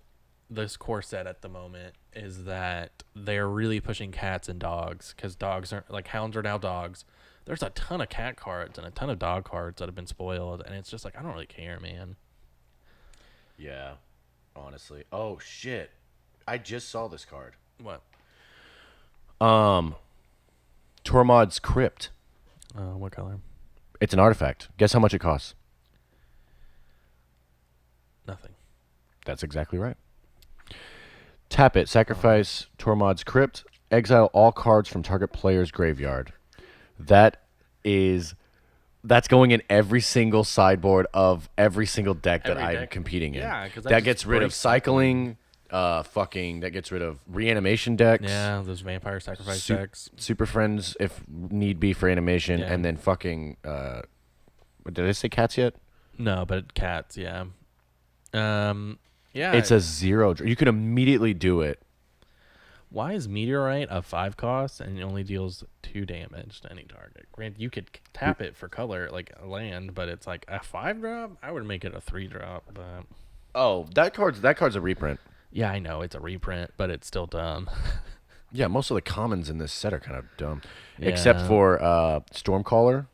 this core set at the moment is that they're really pushing cats and dogs because dogs are like hounds are now dogs. There's a ton of cat cards and a ton of dog cards that have been spoiled, and it's just like I don't really care, man. Yeah, honestly. Oh shit! I just saw this card. What? Tormod's Crypt. What color? It's an artifact. Guess how much it costs? Nothing. That's exactly right. Tap it. Sacrifice Tormod's Crypt. Exile all cards from target player's graveyard. That is That's going in every single sideboard of every single deck that Every I'm deck. competing in. Yeah, 'cause that that just gets rid of breaks cycling. cycling. That gets rid of reanimation decks. Yeah, those vampire sacrifice Su- decks. Super Friends if need be for animation, Yeah. and then fucking. Did I say cats yet? No, but cats. Yeah. Yeah. It's a 0. You can immediately do it. Why is Meteorite a 5 cost and it only deals 2 damage to any target? Grant, you could tap it for color like a land, but it's like a 5 drop. I would make it a 3 drop, but Oh, that card's a reprint. yeah, I know it's a reprint, but it's still dumb. Yeah, most of the commons in this set are kind of dumb, except Yeah. for Stormcaller,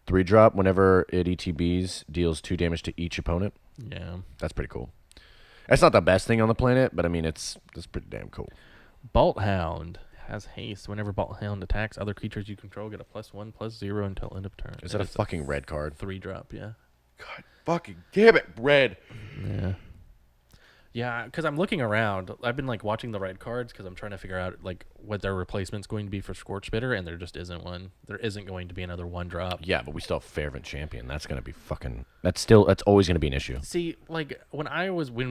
3-drop. Whenever it ETBs, deals 2 damage to each opponent. Yeah. That's pretty cool. That's not the best thing on the planet, but I mean that's pretty damn cool. Bolt Hound has haste. Whenever Bolt Hound attacks other creatures you control, get a +1/+0 until end of turn. Is that a fucking red card? 3 drop? Yeah. God fucking damn it, red. Yeah. Yeah, because I'm looking around. I've been like watching the red cards because I'm trying to figure out like what their replacement's going to be for Scorch Bitter, and there just isn't one. There isn't going to be another 1 drop. Yeah, but we still have Fervent Champion. That's gonna be fucking. That's always gonna be an issue. See, like when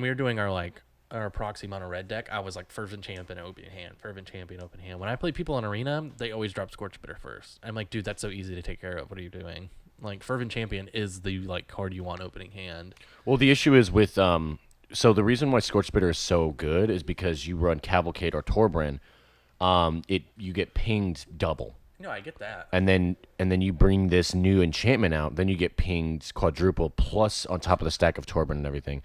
we were doing our proxy mono red deck, I was like Fervent Champion open hand, Fervent Champion open hand. When I play people in Arena, they always drop Scorch Bitter first. I'm like, dude, that's so easy to take care of. What are you doing? Like Fervent Champion is the like card you want opening hand. Well, the issue is with So the reason why Scorch Bitter is so good is because you run Cavalcade or Torbran, you get pinged double. No, I get that. And then you bring this new enchantment out, then you get pinged quadruple plus on top of the stack of Torbran and everything.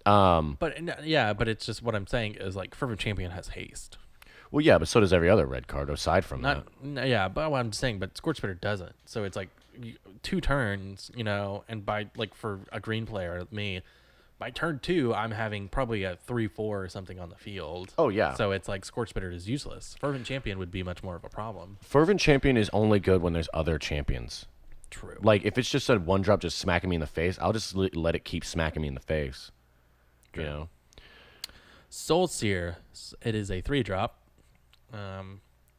But but it's just what I'm saying is like Fervent Champion has haste. Well, yeah, but so does every other red card aside from that. Yeah, but what I'm saying, but Scorch Bitter doesn't. So it's like 2 turns, and by like for a green player, me, by turn 2, I'm having probably a 3/4 or something on the field. Oh, yeah. So it's like Scorch Bitter is useless. Fervent Champion would be much more of a problem. Fervent Champion is only good when there's other champions. True. Like, if it's just a 1-drop just smacking me in the face, I'll just let it keep smacking me in the face. You know? Soul Seer, it is a 3-drop.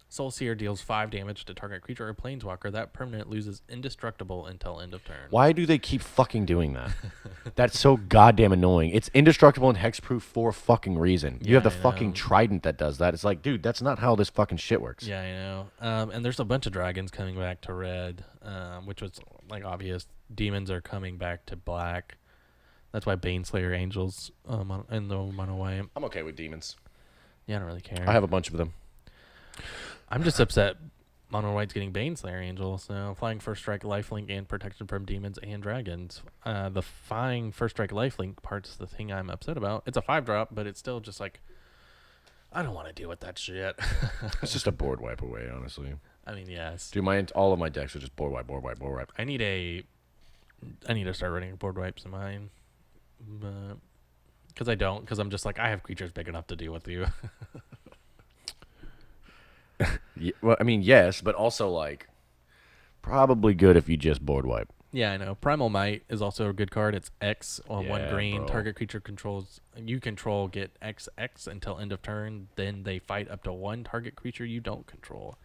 Soul Seer deals 5 damage to target creature or planeswalker. That permanent loses indestructible until end of turn. Why do they keep fucking doing that? That's so goddamn annoying. It's indestructible and hexproof for a fucking reason. You Yeah, have the I fucking know. trident that does that. It's like, dude, that's not how this fucking shit works. Yeah, I know. And there's a bunch of dragons coming back to red, which was like obvious. Demons are coming back to black. That's why Baneslayer Angels in the mono white. I'm okay with demons. Yeah, I don't really care. I have a bunch of them. I'm just upset mono white's getting Baneslayer Angel. So flying first strike, lifelink, and protection from demons and dragons. The flying first strike, lifelink part's the thing I'm upset about. It's a 5-drop, but it's still just like I don't want to deal with that shit. It's just a board wipe away, honestly. I mean, yes. Dude, all of my decks are just board wipe, board wipe, board wipe. I need to start running board wipes in mine, but because I'm just like I have creatures big enough to deal with you. Yeah, well, I mean, yes, but also like probably good if you just board wipe. Yeah, I know. Primal Might is also a good card. It's X on 1 Yeah, green. bro. Target creature you control get XX until end of turn. Then they fight up to 1 target creature you don't control.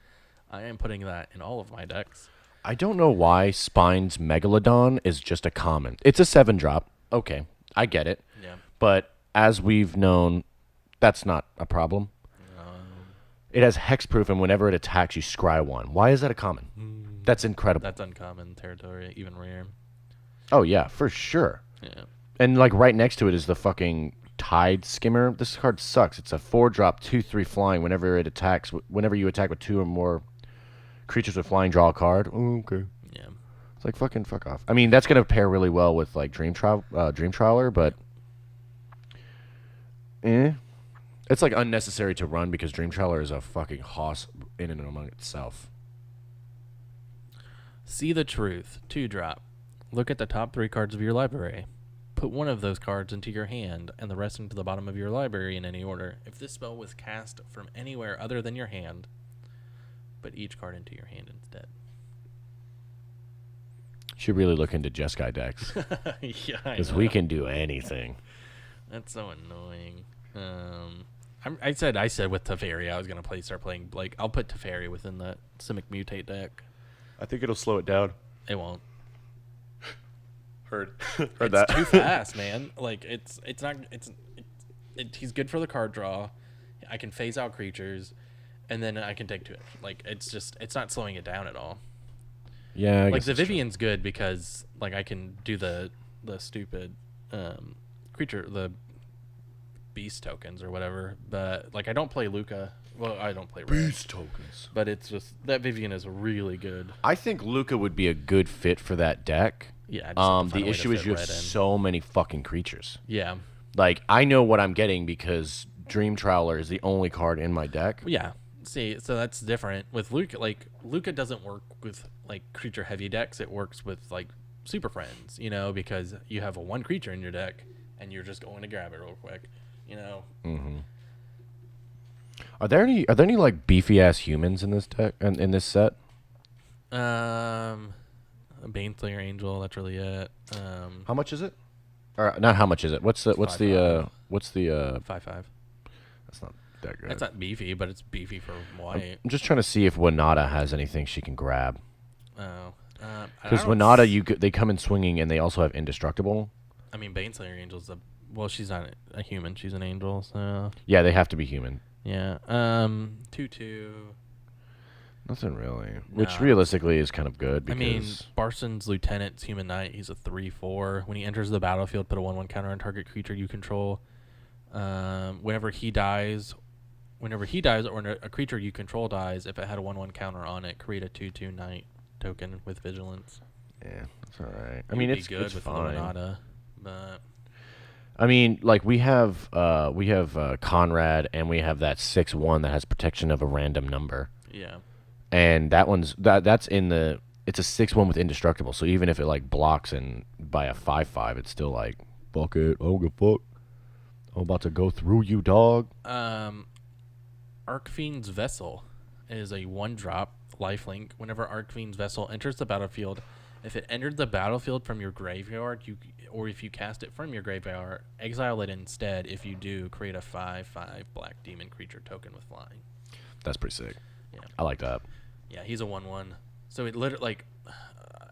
I am putting that in all of my decks. I don't know why Spine's Megalodon is just a common. It's a 7-drop. Okay, I get it. Yeah. But as we've known, that's not a problem. It has hexproof, and whenever it attacks, you scry 1. Why is that a common? That's incredible. That's uncommon territory, even rare. Oh, yeah, for sure. Yeah. And, like, right next to it is the fucking Tide Skimmer. This card sucks. It's a 4-drop, 2/3 flying. Whenever you attack with 2 or more creatures with flying, draw a card. Oh, okay. Yeah. It's like, fucking fuck off. I mean, that's going to pair really well with, like, Dream Trawler, but... It's, like, unnecessary to run because Dream Trawler is a fucking hoss in and among itself. See the Truth, 2-drop. Look at the top 3 cards of your library. Put one of those cards into your hand and the rest into the bottom of your library in any order. If this spell was cast from anywhere other than your hand, put each card into your hand instead. Should really look into Jeskai decks Yeah, I because know. we can do anything. That's so annoying. I said with Teferi I was gonna start playing. Like I'll put Teferi within the Simic Mutate deck. I think it'll slow it down. It won't. Heard It's that. too fast, man. Like it's not he's good for the card draw. I can phase out creatures, and then I can take 2 action. Like it's not slowing it down at all. Yeah, I Like guess the that's true. Vivian's good because like I can do the stupid creature, the beast tokens or whatever. But like I don't play Luca. Well, I don't play red, Beast tokens. but it's just that Vivian is really good. I think Luca would be a good fit for that deck. Yeah. I just have to find The a way to issue is fit you have red in. so many fucking creatures. Yeah. Like, I know what I'm getting because Dream Trawler is the only card in my deck. Yeah. See, so that's different with Luca. Like Luca doesn't work with like creature heavy decks. It works with like super friends, you know, because you have a 1 creature in your deck and you're just going to grab it real quick, you know. Mm-hmm. Are there any like beefy ass humans in this deck and in this set? Baneslayer Angel. That's really it. How much is it? Or not how much is it? What's the 5/5. 5/5. That's not that good. That's not beefy, but it's beefy for white. I'm just trying to see if Winata has anything she can grab. Oh. Because Winata, they come in swinging and they also have indestructible. I mean, Baneslayer Angel's well, she's not a human. She's an angel, so Yeah, they have to be human. yeah. 2/2. Nothing really. Which No. realistically is kind of good I because mean, Barson's Lieutenant's Human Knight. He's a 3/4. When he enters the battlefield, put a 1/1 counter on target creature you control. Whenever he dies, or a creature you control dies, if it had a 1/1 counter on it, create a 2/2 Knight token with Vigilance. yeah, that's all right. I He'd mean, be it's good it's with fine. Illuminata, but I mean, like we have Conrad and we have that 6/1 that has protection of a random number. yeah. And that's in the it's a 6/1 with indestructible. So even if it like blocks and by a 5/5, it's still like fuck it. I don't give a fuck. I'm about to go through you, dog. Arcfiend's Vessel is a 1-drop lifelink. Whenever Arcfiend's Vessel enters the battlefield, if it entered the battlefield from your graveyard, or if you cast it from your graveyard, exile it instead. If you do, create a 5/5 black demon creature token with flying. That's pretty sick. Yeah. I like that. Yeah, he's a 1/1. So it literally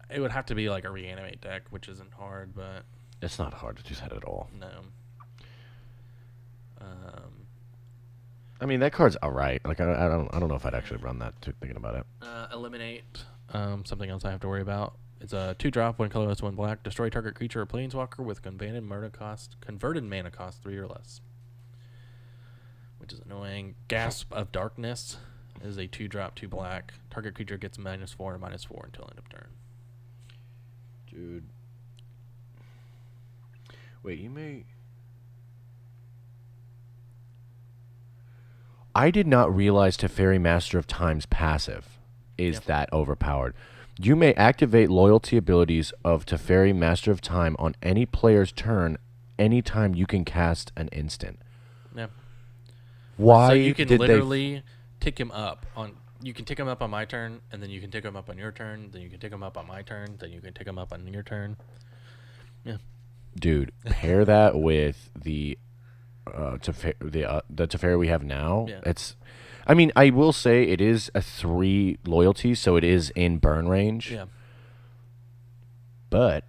it would have to be like a reanimate deck, which isn't hard, but It's not hard to do that at all. no. I mean, that card's all right. Like I don't know if I'd actually run that. Thinking about it. Eliminate. Something else I have to worry about. It's a 2-drop, 1 colorless, 1 black. Destroy target creature or planeswalker with converted mana cost 3 or less, which is annoying. Gasp of Darkness is a 2-drop, 2 black. Target creature gets -4 and -4 until end of turn. Dude. Wait, you may... I did not realize Teferi Master of Time's passive is that overpowered. You may activate loyalty abilities of Teferi Master of Time on any player's turn anytime you can cast an instant. Yeah. Why So you can did literally tick him up on. You can tick him up on my turn, and then you can tick him up on your turn. Then you can tick him up on my turn. Then you can tick him up on your turn. Yeah. Dude, pair that with the Teferi we have now. Yeah. It's, I mean, I will say it is a 3 loyalty, so it is in burn range. Yeah. But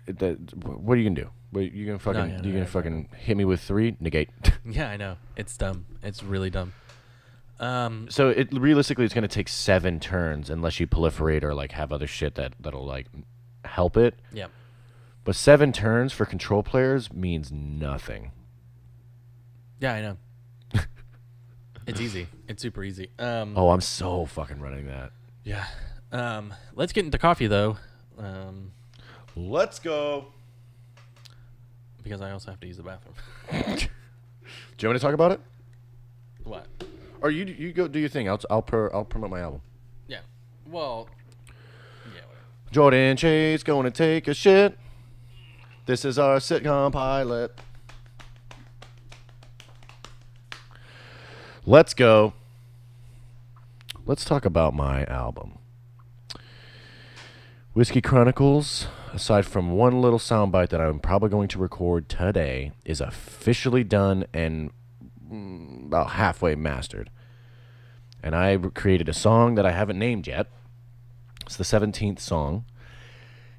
what are you gonna do? What, you gonna fucking No, you gonna yeah, fucking hit me with 3 negate? Yeah, I know. It's dumb. It's really dumb. So it realistically it's gonna take 7 turns unless you proliferate or like have other shit that'll like help it. Yeah. But 7 turns for control players means nothing. Yeah, I know. It's easy. It's super easy. Oh, I'm so fucking running that. Yeah. Let's get into coffee though. Let's go. Because I also have to use the bathroom. Do you want me to talk about it? What? Or you go do your thing. I'll promote my album. Yeah. Well. Yeah. Whatever. Jordan Chase going to take a shit. This is our sitcom pilot. Let's go. Let's talk about my album. Whiskey Chronicles, aside from one little soundbite that I'm probably going to record today, is officially done and about halfway mastered. And I created a song that I haven't named yet. It's the 17th song.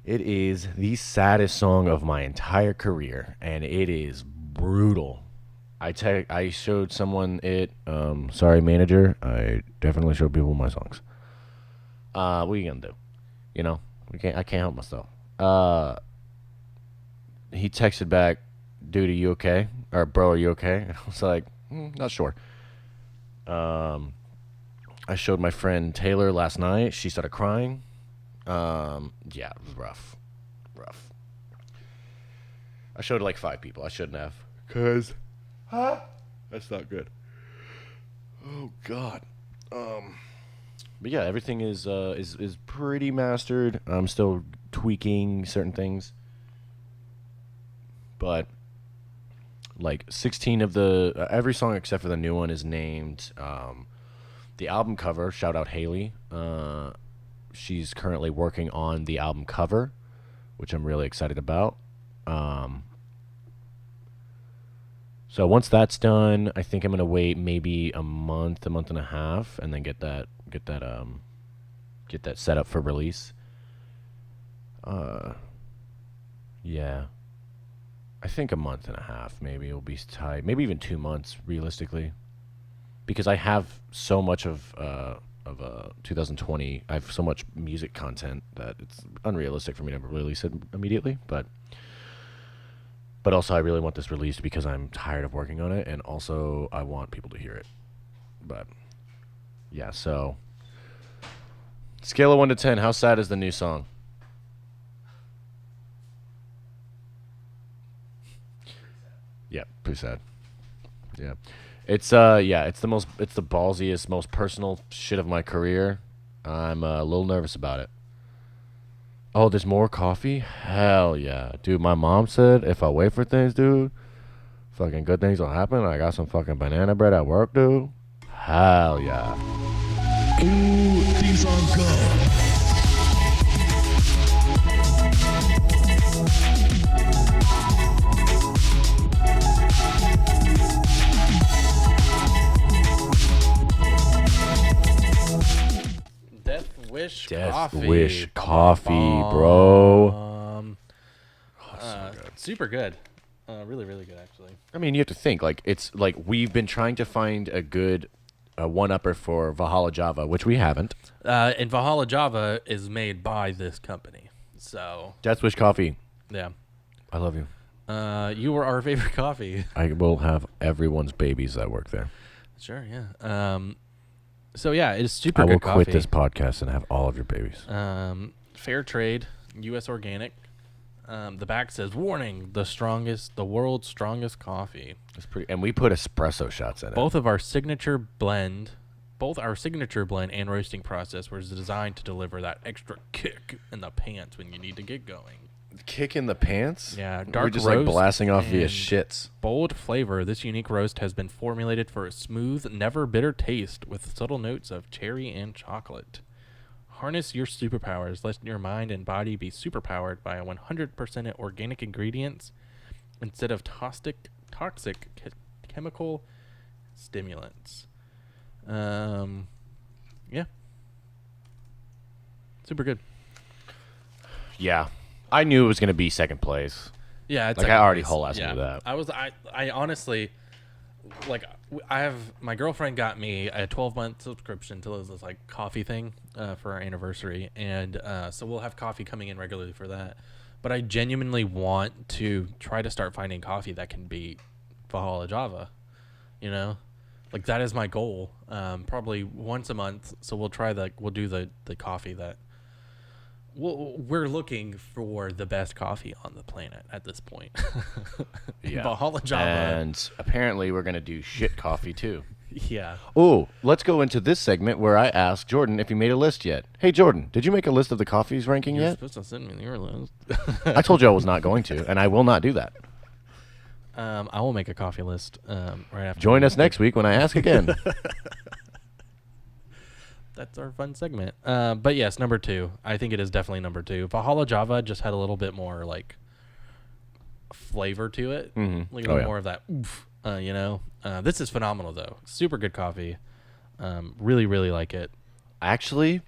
It is the saddest song of my entire career, and it is brutal. I showed someone it. Sorry, manager. I definitely showed people my songs. What are you gonna do? You know, I can't help myself. He texted back, "Dude, are you okay?" Or, "Bro, are you okay?" And I was like, "Not sure." I showed my friend Taylor last night. She started crying. Yeah, it was rough. I showed like 5 people. I shouldn't have. That's not good. Oh God. But yeah, everything is pretty mastered. I'm still tweaking certain things, but like 16 of the every song except for the new one is named. The album cover. Shout out Haley. She's currently working on the album cover, which I'm really excited about. So once that's done, I think I'm gonna wait maybe a month and a half, and then get that set up for release. Yeah, I think a month and a half maybe will be tight. Maybe even 2 months realistically, because I have so much of 2020. I have so much music content that it's unrealistic for me to release it immediately. But also I really want this released because I'm tired of working on it, and also I want people to hear it. But yeah, so scale of 1 to 10, how sad is the new song? Yeah, pretty sad. Yeah. It's it's the ballsiest, most personal shit of my career. I'm a little nervous about it. Oh, there's more coffee? Hell yeah. Dude, my mom said if I wait for things, dude, fucking good things will happen. I got some fucking banana bread at work, dude. Hell yeah. Ooh, theme song go. Death Wish Coffee, bro. Super good. Really, really good, actually. I mean, you have to think, like, it's like we've been trying to find a good one-upper for Valhalla Java, which we haven't. And Valhalla Java is made by this company. So Death Wish Coffee. yeah. I love you. You were our favorite coffee. I will have everyone's babies that work there. Sure, yeah. So yeah, it's super I will good coffee. quit this podcast and have all of your babies. Fair trade, U.S. organic. The back says, "Warning: the world's strongest coffee." It's pretty, and we put espresso shots in it. Both our signature blend and roasting process was designed to deliver that extra kick in the pants when you need to get going. Kick in the pants? Yeah, We're dark just like roast blasting off via and shits. bold flavor. This unique roast has been formulated for a smooth, never bitter taste with subtle notes of cherry and chocolate. Harness your superpowers. Let your mind and body be superpowered by 100% organic ingredients instead of toxic chemical stimulants. Yeah. Super good. Yeah. I knew it was going to be second place. Yeah, it's Like, I already whole ass knew that. I honestly, like, I have, my girlfriend got me a 12-month subscription to this like coffee thing for our anniversary, and so we'll have coffee coming in regularly for that. But I genuinely want to try to start finding coffee that can beat Valhalla Java. You know, like, that is my goal. Probably once a month. So we'll do the coffee that. We're looking for the best coffee on the planet at this point. Yeah. Valhalla Java. And apparently we're going to do shit coffee too. Yeah. Oh, let's go into this segment where I ask Jordan if he made a list yet. Hey, Jordan, did you make a list of the coffees ranking You're yet? supposed to send me your list. I told you I was not going to, and I will not do that. I will make a coffee list right after. Join us next week when I ask again. That's our fun segment. But yes, number 2. I think it is definitely number 2. Valhalla Java just had a little bit more like flavor to it. Mm-hmm. Like a little more of that oomph, you know. This is phenomenal though. Super good coffee. Really, really like it. Actually,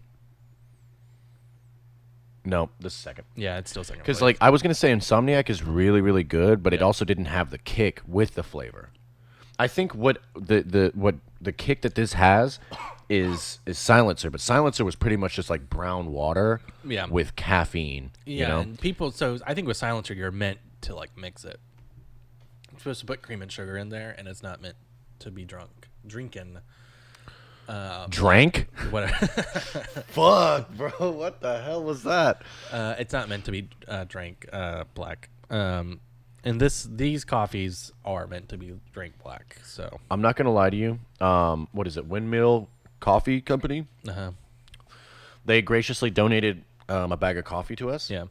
No, the second. Yeah, it's still second. Because place. like I was gonna say, Insomniac is really really good, but it also didn't have the kick with the flavor. I think what the kick that this has is Silencer, but Silencer was pretty much just like brown water Yeah. with caffeine. Yeah, you know? and people. So I think with Silencer, you're meant to like mix it. You're supposed to put cream and sugar in there, and it's not meant to be drinking. Drank? Whatever. Fuck, bro. What the hell was that? It's not meant to be drank black. And these coffees are meant to be drank black. So. I'm not gonna lie to you. What is it? Windmill Coffee Company. Uh-huh. They graciously donated a bag of coffee to us. Yeah.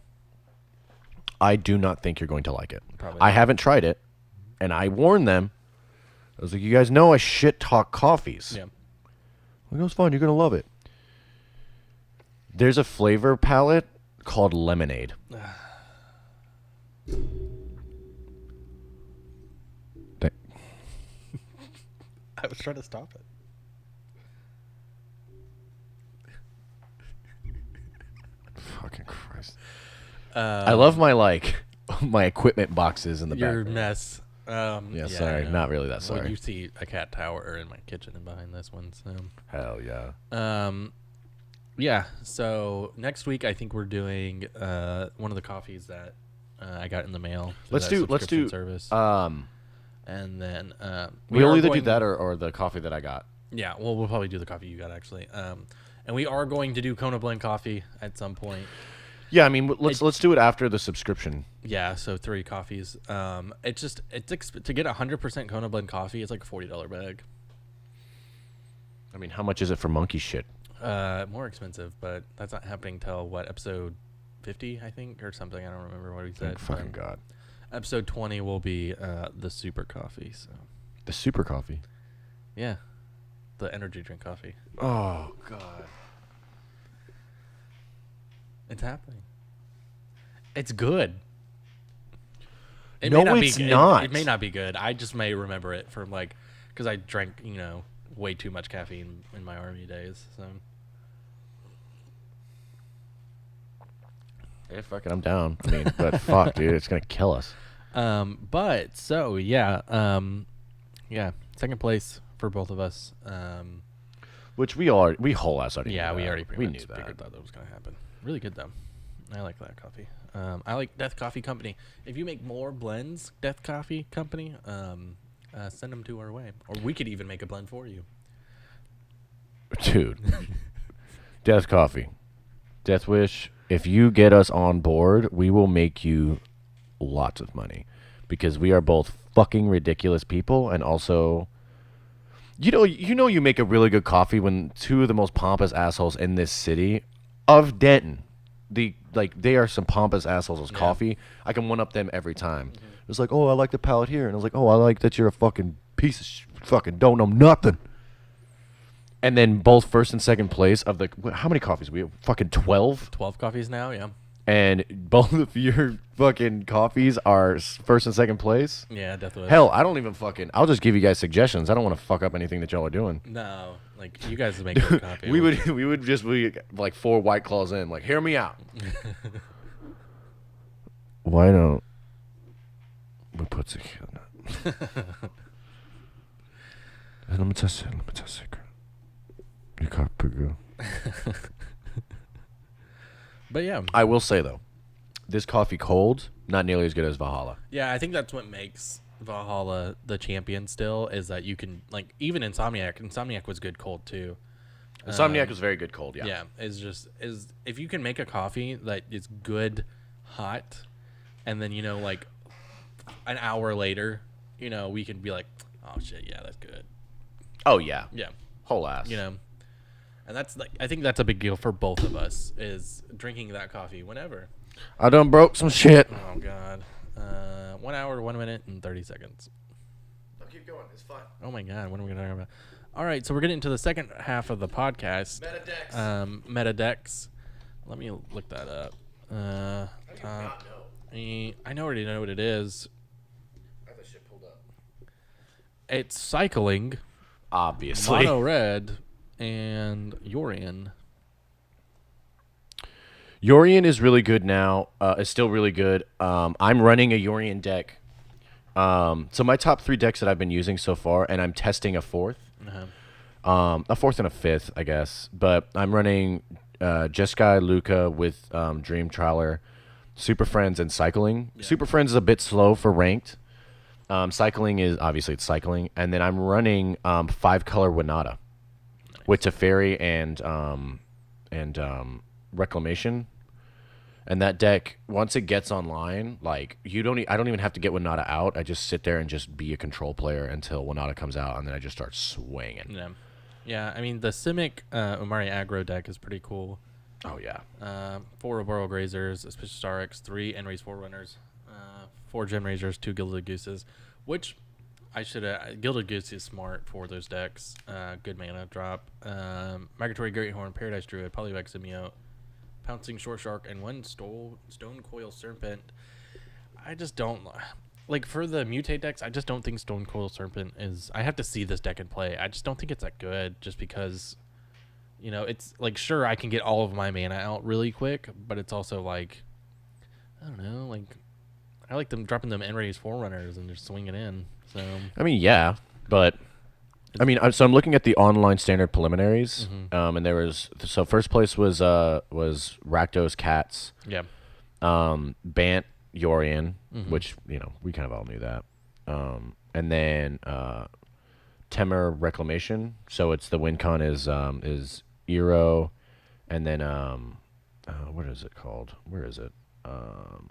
I do not think you're going to like it. Probably I not. haven't tried it, and I warned them. I was like, you guys know I shit talk coffees. Yeah. Like, it was fun. You're going to love it. There's a flavor palette called lemonade. I was trying to stop it. Fucking Christ. I love my, like, my equipment boxes in the Your background. mess. Yeah, I sorry. know. Not really that Well, sorry. you see a cat tower in my kitchen and behind this one. So. Hell yeah. Yeah. So next week, I think we're doing one of the coffees that I got in the mail. through Let's that do subscription service. And then we'll are either do going- that or the coffee that I got. Yeah. Well, we'll probably do the coffee you got actually. And we are going to do Kona blend coffee at some point. Yeah, I mean, let's do it after the subscription. Yeah. So 3 coffees. It's just to get 100% Kona blend coffee. It's like a $40 bag. I mean, how much is it for monkey shit? More expensive, but that's not happening till what, episode 50, I think, or something. I don't remember what he said. Fucking God. Episode 20 will be the super coffee. So The super coffee. yeah, the energy drink coffee. Oh, God. It's happening. It's good. It No, may not it's be, not. It may not be good. I just may remember it from like, because I drank, way too much caffeine in my army days. So Yeah, fuck it, I'm down. I mean, but fuck, dude, it's gonna kill us. but so yeah, second place for both of us. Which we whole ass already. Yeah, knew we that. already pretty we much knew that. figured that was gonna happen. Really good though. I like that coffee. I like Death Coffee Company. If you make more blends, Death Coffee Company, send them to our way, or we could even make a blend for you. Dude, Death Coffee, Death Wish. If you get us on board, we will make you lots of money because we are both fucking ridiculous people, and also, you make a really good coffee when 2 of the most pompous assholes in this city of Denton, they are some pompous assholes with coffee. I can one up them every time. It's like, oh, I like the palate here, and I was like, oh, I like that you're a fucking piece of fucking don't know nothing. And then both first and second place of how many coffees? We have fucking 12? 12 coffees now, yeah. And both of your fucking coffees are first and second place? Yeah, Death Wish. Hell, I don't even I'll just give you guys suggestions. I don't want to fuck up anything that y'all are doing. No, like you guys make good coffee. we would just be like 4 White Claws in. Like, hear me out. Why don't we put tequila? Let me test it. You can't pick it. But yeah, I will say though, this coffee cold, not nearly as good as Valhalla. yeah, I think that's what makes Valhalla the champion. Still, is that you can like even Insomniac. Insomniac was good cold too. Insomniac was very good cold. Yeah. Yeah, is if you can make a coffee that is good hot, and then like an hour later, we can be like, oh shit, yeah, that's good. Oh yeah. Yeah, Whole ass. and that's like I think that's a big deal for both of us is drinking that coffee whenever. I done broke some shit. Oh god, 1 hour, 1 minute, and 30 seconds. I'll keep going. It's fine. Oh my god, what are we gonna talk about? All right, so we're getting into the second half of the podcast. Metadex. Let me look that up. I already know what it is. I have that shit pulled up. It's cycling, Obviously. mono red, and Urian. Yorion is really good now. It's still really good. I'm running a Yorion deck. So my top 3 decks that I've been using so far, and I'm testing a fourth. A fourth and a fifth, I guess. But I'm running Jeskai Luca with Dream Trawler, Super Friends, and Cycling. Yeah. Super Friends is a bit slow for ranked. Cycling is obviously it's cycling, and then I'm running 5-color Winata with Teferi and Reclamation. And that deck, once it gets online, like I don't even have to get Winata out. I just sit there and just be a control player until Winata comes out, and then I just start swinging. Yeah. Yeah, I mean, the Simic Umari aggro deck is pretty cool. Oh yeah. 4 Arboreal Grazers, Auspicious Star X, 3 Enrace Forerunners, 4 Gem Razors, 2 Gilded Gooses, which I should have. Gilded Goose is smart for those decks. Good mana drop. Migratory Greathorn, Paradise Druid, Poliwag Symbiote, Pouncing Short Shark, and 1 Stone Coil Serpent. I just don't. Like, for the mutate decks, I just don't think Stone Coil Serpent is... I have to see this deck in play. I just don't think it's that good, just because, you know, it's, like, sure, I can get all of my mana out really quick, but it's also, like, I don't know, like, I like them dropping them Enrace Forerunners and just swinging in, so... I mean, yeah, but... I mean, so I'm looking at the online standard preliminaries, and there was... So first place was Rakdos Cats. Yeah. Bant Yorion, which, you know, we kind of all knew that. And then Temur Reclamation. So it's the win con is Eero, and then what is it called? Where is it? And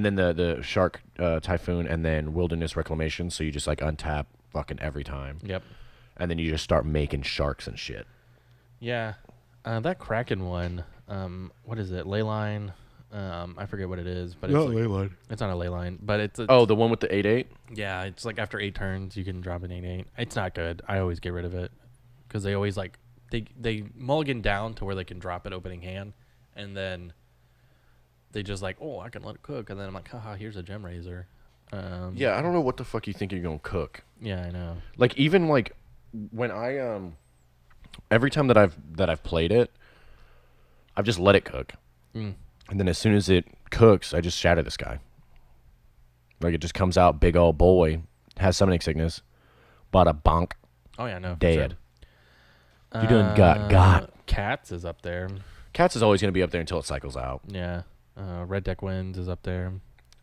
then the Shark Typhoon, and then Wilderness Reclamation. So you just like untap fucking every time. Yep. And then you just start making sharks and shit. Yeah. That Kraken one, what is it? Leyline. I forget what it is, but it's, like, Leyline. it's not a Leyline, but it's Oh, the one with the 8/8? yeah, it's like after 8 turns you can drop an 8/8. It's not good. I always get rid of it because they always like they mulligan down to where they can drop it opening hand, and then they just like, oh, I can let it cook, and then I'm like, haha, here's a Gem Razor. Yeah, I don't know what the fuck you think you're gonna cook. Yeah, I know. Like, even like when I every time that I've played it, I've just let it cook. And then as soon as it cooks, I just shatter this guy. Like, it just comes out, big old boy, has summoning sickness, bada bonk, Oh yeah, no. for dead. Sure. You done got. Cats is up there. Cats is always gonna be up there until it cycles out. Yeah. Red Deck Winds is up there.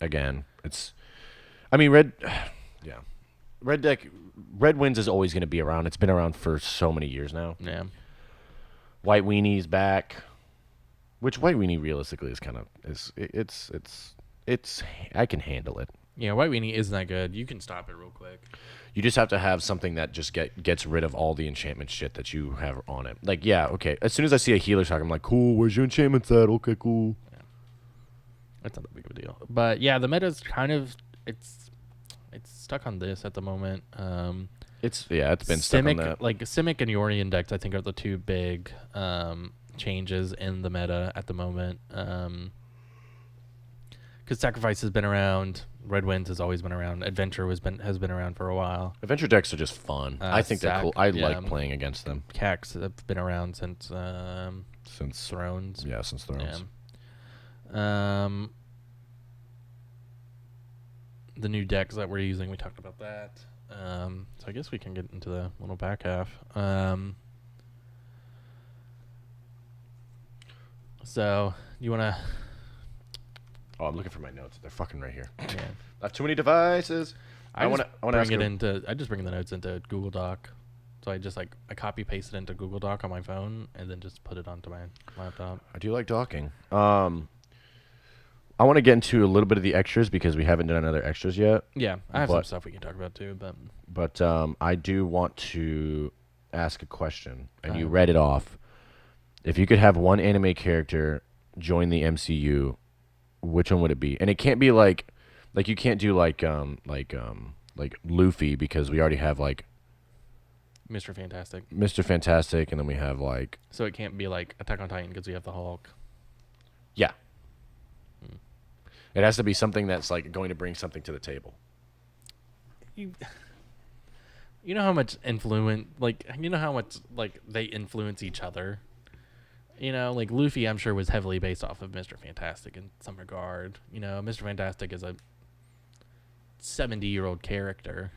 Again, it's, I mean, red Winds is always gonna be around. It's been around for so many years now. Yeah. White Weenie's back. Which White Weenie realistically is kind of it's I can handle it. Yeah, White Weenie isn't that good. You can stop it real quick. You just have to have something that just gets rid of all the enchantment shit that you have on it. Like, yeah, okay. As soon as I see a healer shock, I'm like, cool. Where's your enchantments at? Okay, cool. Yeah. That's not that big of a deal. But yeah, the meta's kind of it's stuck on this at the moment. It's been stuck on that. Like Simic and Yorion decks, I think, are the 2 big changes in the meta at the moment. Because Sacrifice has been around, Red Winds has always been around, Adventure has been around for a while. Adventure decks are just fun. I think they're cool. I like playing against them. Cax have been around since Thrones. Yeah, since Thrones. Yeah. The new decks that we're using, we talked about that. So I guess we can get into the little back half. So you wanna? Oh, I'm looking for my notes. They're fucking right here. Yeah. I have too many devices. I want to ask bring it her- into. I just bring the notes into Google Doc. So I just I copy paste it into Google Doc on my phone and then just put it onto my laptop. I do like docking. I want to get into a little bit of the extras because we haven't done another extras yet. Yeah, I have some But- stuff we can talk about too, but But I do want to ask a question, and you Alright. read it off. If you could have one anime character join the MCU, which one would it be? And it can't be like you can't do like Luffy, because we already have like Mr. Fantastic. Mr. Fantastic, and then we have like So it can't be like Attack on Titan because we have the Hulk. yeah. It has to be something that's like going to bring something to the table. You know how much influence, like, you know how much like they influence each other. You know, like Luffy, I'm sure was heavily based off of Mr. Fantastic in some regard. You know, Mr. Fantastic is a 70-year-old character.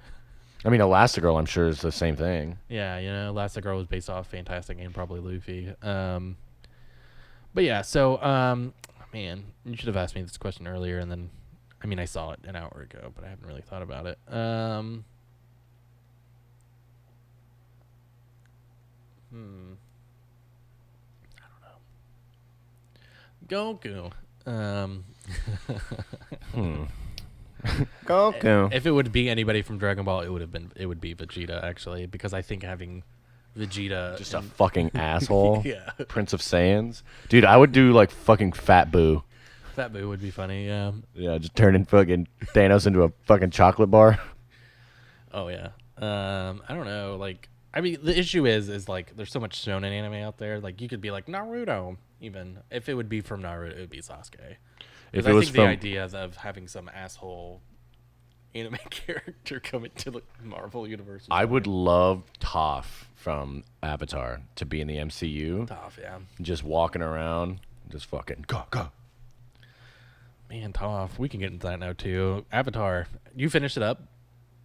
I mean, Elastigirl, I'm sure, is the same thing. Yeah, you know, Elastigirl was based off Fantastic and probably Luffy. But yeah, so man, you should have asked me this question earlier, and then, I mean, I saw it an hour ago, but I haven't really thought about it. Goku. Goku. If it would be anybody from Dragon Ball, it would be Vegeta, actually, because I think having Vegeta Just a fucking asshole. Yeah. Prince of Saiyans. Dude, I would do like fucking Fat Boo. Fat Boo would be funny. Yeah. Yeah, just turning fucking Thanos into a fucking chocolate bar. Oh yeah. I don't know. Like, I mean, the issue is like there's so much shonen anime out there. Like, you could be like Naruto. Even if it would be from Naruto, it would be Sasuke. If I it was think from the idea of having some asshole anime character come into the Marvel universe. I would love Toph from Avatar to be in the MCU. Toph, yeah. Just walking around, just fucking go. Man, Toph. We can get into that now too. Avatar. You finished it up?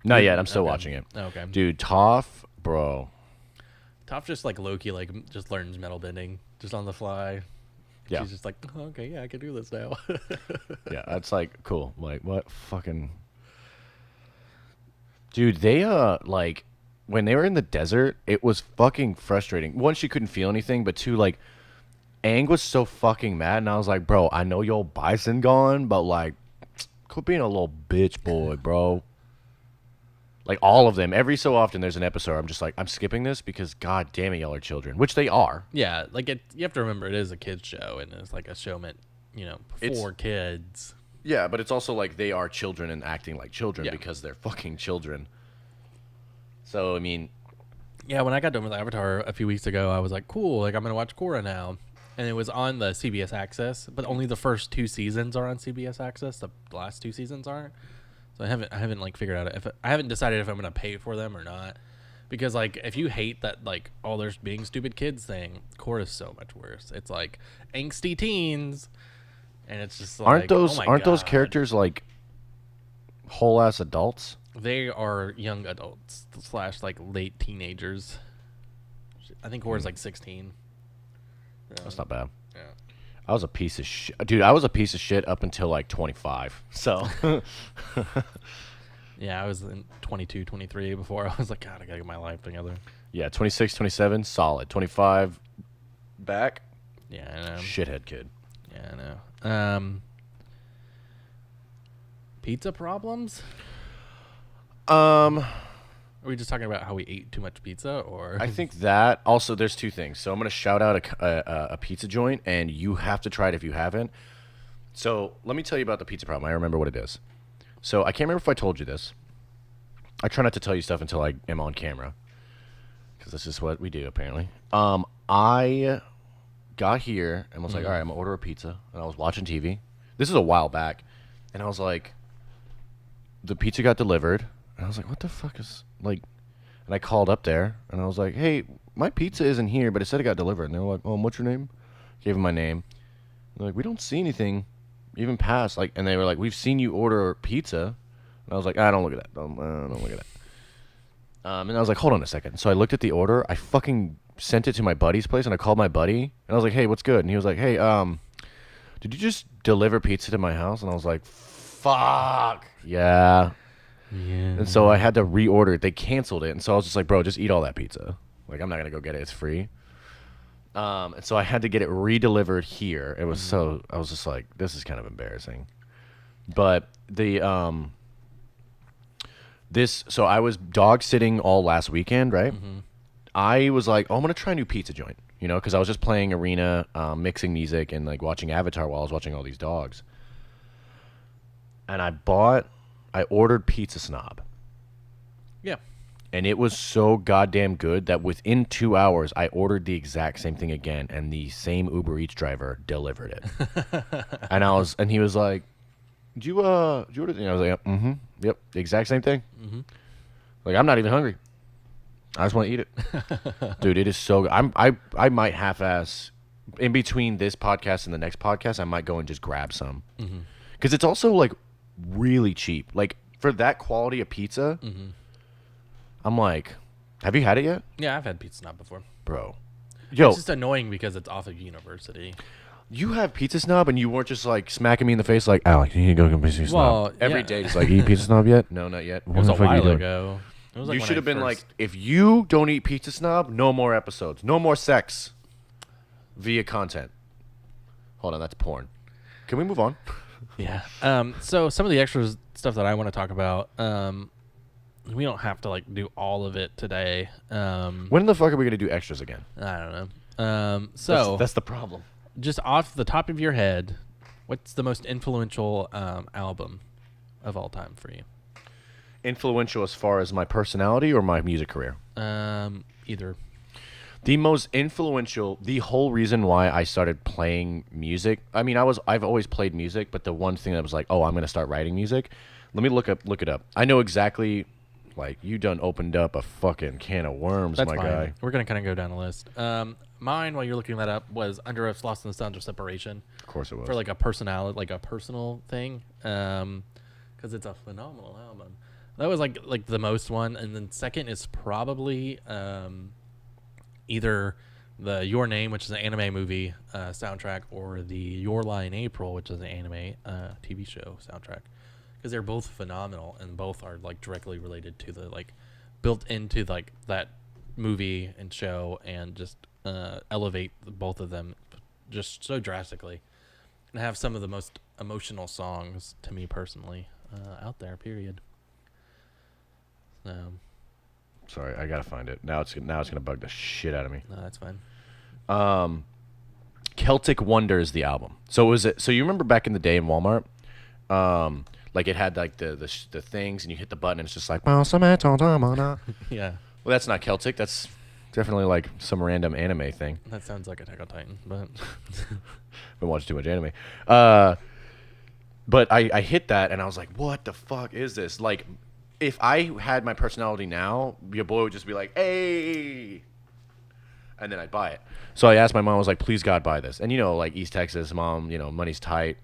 Not yet. I'm still Okay. watching it. Okay. Dude, Toph, bro. Toph just like Loki, like just learns metal bending just on the fly. Yeah. She's just like, oh, okay, yeah, I can do this now. Yeah, that's like cool. Like what fucking dude, they like when they were in the desert, it was fucking frustrating. One, she couldn't feel anything, but two, like Aang was so fucking mad, and I was like, bro, I know your bison gone, but like quit being a little bitch boy, bro. Like all of them, every so often there's an episode I'm just like, I'm skipping this because god damn it, y'all are children. Which they are. Yeah, like you have to remember it is a kids show and it's like a show meant, you know, for kids. Yeah, but it's also like they are children and acting like children Yeah. because they're fucking children. So I mean, Yeah, when I got done with Avatar a few weeks ago, I was like, cool, like I'm gonna watch Korra now, and it was on the CBS Access, but only the first 2 seasons are on CBS Access. The last 2 seasons aren't. So I haven't like figured out if I haven't decided if I'm gonna pay for them or not, because like if you hate that like oh there's being stupid kids thing, Korra is so much worse. It's like angsty teens, and it's just like aren't those oh my those God. characters like whole ass adults? They are young adults / like late teenagers. I think Korra's like 16. That's not bad. Yeah. I was a piece of shit, dude. I was a piece of shit up until like 25. So Yeah, I was in 22, 23 before I was like, God, I gotta get my life together. yeah, 26, 27, solid. 25, back, Yeah, I know. shithead kid. Yeah, I know. Pizza problems? Are we just talking about how we ate too much pizza, or? I think that also there's 2 things. So I'm gonna shout out a pizza joint, and you have to try it if you haven't. So let me tell you about the pizza problem. I remember what it is. So I can't remember if I told you this. I try not to tell you stuff until I am on camera, because this is what we do apparently. I got here and was like, all right, I'm gonna order a pizza, and I was watching TV. This is a while back, and I was like, the pizza got delivered, and I was like, what the fuck is like? And I called up there, and I was like, hey, my pizza isn't here, but it said it got delivered. And they were like, oh, what's your name? Gave them my name. They're like, we don't see anything even past like, and they were like, we've seen you order pizza. And I was like, don't look at that. Don't look at that. And I was like, hold on a second. So I looked at the order. I fucking sent it to my buddy's place, and I called my buddy, and I was like, hey, what's good? And he was like, hey, did you just deliver pizza to my house? And I was like, fuck. Yeah. Yeah. And so I had to reorder it. They canceled it. And so I was just like, bro, just eat all that pizza. Like, I'm not going to go get it. It's free. And so I had to get it re-delivered here. It was so, I was just like, this is kind of embarrassing. But so I was dog sitting all last weekend, right? I was like, oh, I'm going to try a new pizza joint, you know, because I was just playing Arena, mixing music, and like watching Avatar while I was watching all these dogs. And I ordered Pizza Snob. Yeah. And it was so goddamn good that within 2 hours, I ordered the exact same thing again, and the same Uber Eats driver delivered it. And he was like, did you order it? And I was like, yep, the exact same thing. Like, I'm not even hungry. I just want to eat it. Dude, it is so good. I might half-ass in between this podcast and the next podcast, I might go and just grab some. Because it's also like really cheap. Like for that quality of pizza, I'm like, have you had it yet, Yeah, I've had Pizza Snob before. bro? Yo, It's just annoying because it's off of University. you have Pizza Snob, and you weren't just like smacking me in the face like, Alex, you need to go get Pizza Snob Well, every yeah. day. Just like, eat Pizza Snob yet? No, not yet. It was a while ago. It was like You when should I have been like, first- if you don't eat Pizza Snob, no more episodes, no more sex via content. Hold on, that's porn. Can we move on? Yeah. So some of the extra stuff that I want to talk about, we don't have to like do all of it today. When the fuck are we gonna do extras again? I don't know. So that's the problem. just off the top of your head, what's the most influential album of all time for you? Influential as far as my personality or my music career? Either. The most influential, the whole reason why I started playing music. I mean, I've always played music, but the one thing that was like, oh, I'm gonna start writing music. Let me look it up. I know exactly. Like, you done opened up a fucking can of worms, That's my fine. guy. We're gonna kind of go down the list. Mine, while you're looking that up, was Under Oath's Lost in the Sounds of Separation. Of course it was. For like a personality, like a personal thing, because it's a phenomenal album. That was like the most one, and then second is probably either the Your Name, which is an anime movie soundtrack, or the Your Lie in April, which is an anime TV show soundtrack, because they're both phenomenal and both are like directly related to the like built into like that movie and show, and just elevate both of them just so drastically, and have some of the most emotional songs to me personally out there. Period. Sorry, I gotta find it. Now it's gonna bug the shit out of me. No, that's fine. Celtic Wonder is the album. So you remember back in the day in Walmart, like it had like the things, and you hit the button and it's just like, well, Yeah, that's not Celtic. That's definitely like some random anime thing. that sounds like Attack on Titan, but Been watching too much anime. But I hit that and I was like, what the fuck is this? Like, if I had my personality now, your boy would just be like, hey, and then I'd buy it. So I asked my mom, I was like, please God, buy this. And you know, like East Texas, mom, you know, money's tight.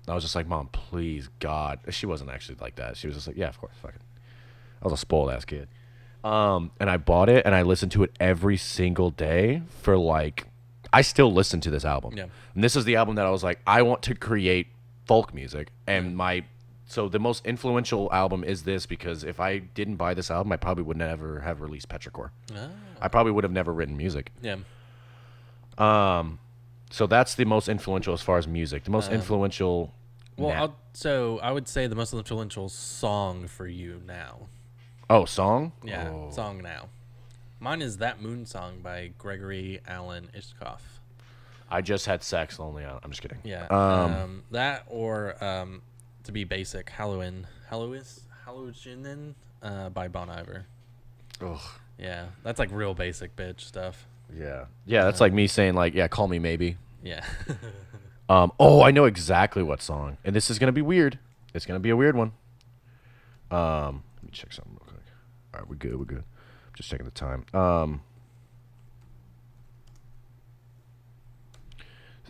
I was just like, Mom, please God. She wasn't actually like that. She was just like, yeah, of course, fuck it. I was a spoiled ass kid. And I bought it and I listened to it every single day for like, I still listen to this album. Yeah. And this is the album that I was like, I want to create folk music. And so the most influential album is this, because if I didn't buy this album, I probably would never have released Petrichor. I probably would have never written music. yeah. So that's the most influential as far as music. The most influential. Well, I would say the most influential song for you now. Oh, song? Yeah, Oh. song now. Mine is That Moon Song by Gregory Alan Ishkoff. I just had sex lonely. I'm just kidding. Yeah. That or to be basic, Halloween by Bon Iver. Ugh. Yeah, that's like real basic bitch stuff. Yeah. Yeah, that's like me saying like, yeah, call me maybe. Yeah. Oh, I know exactly what song. And this is going to be weird. It's going to be a weird one. Let me check something real quick. All right, we're good. Just checking the time.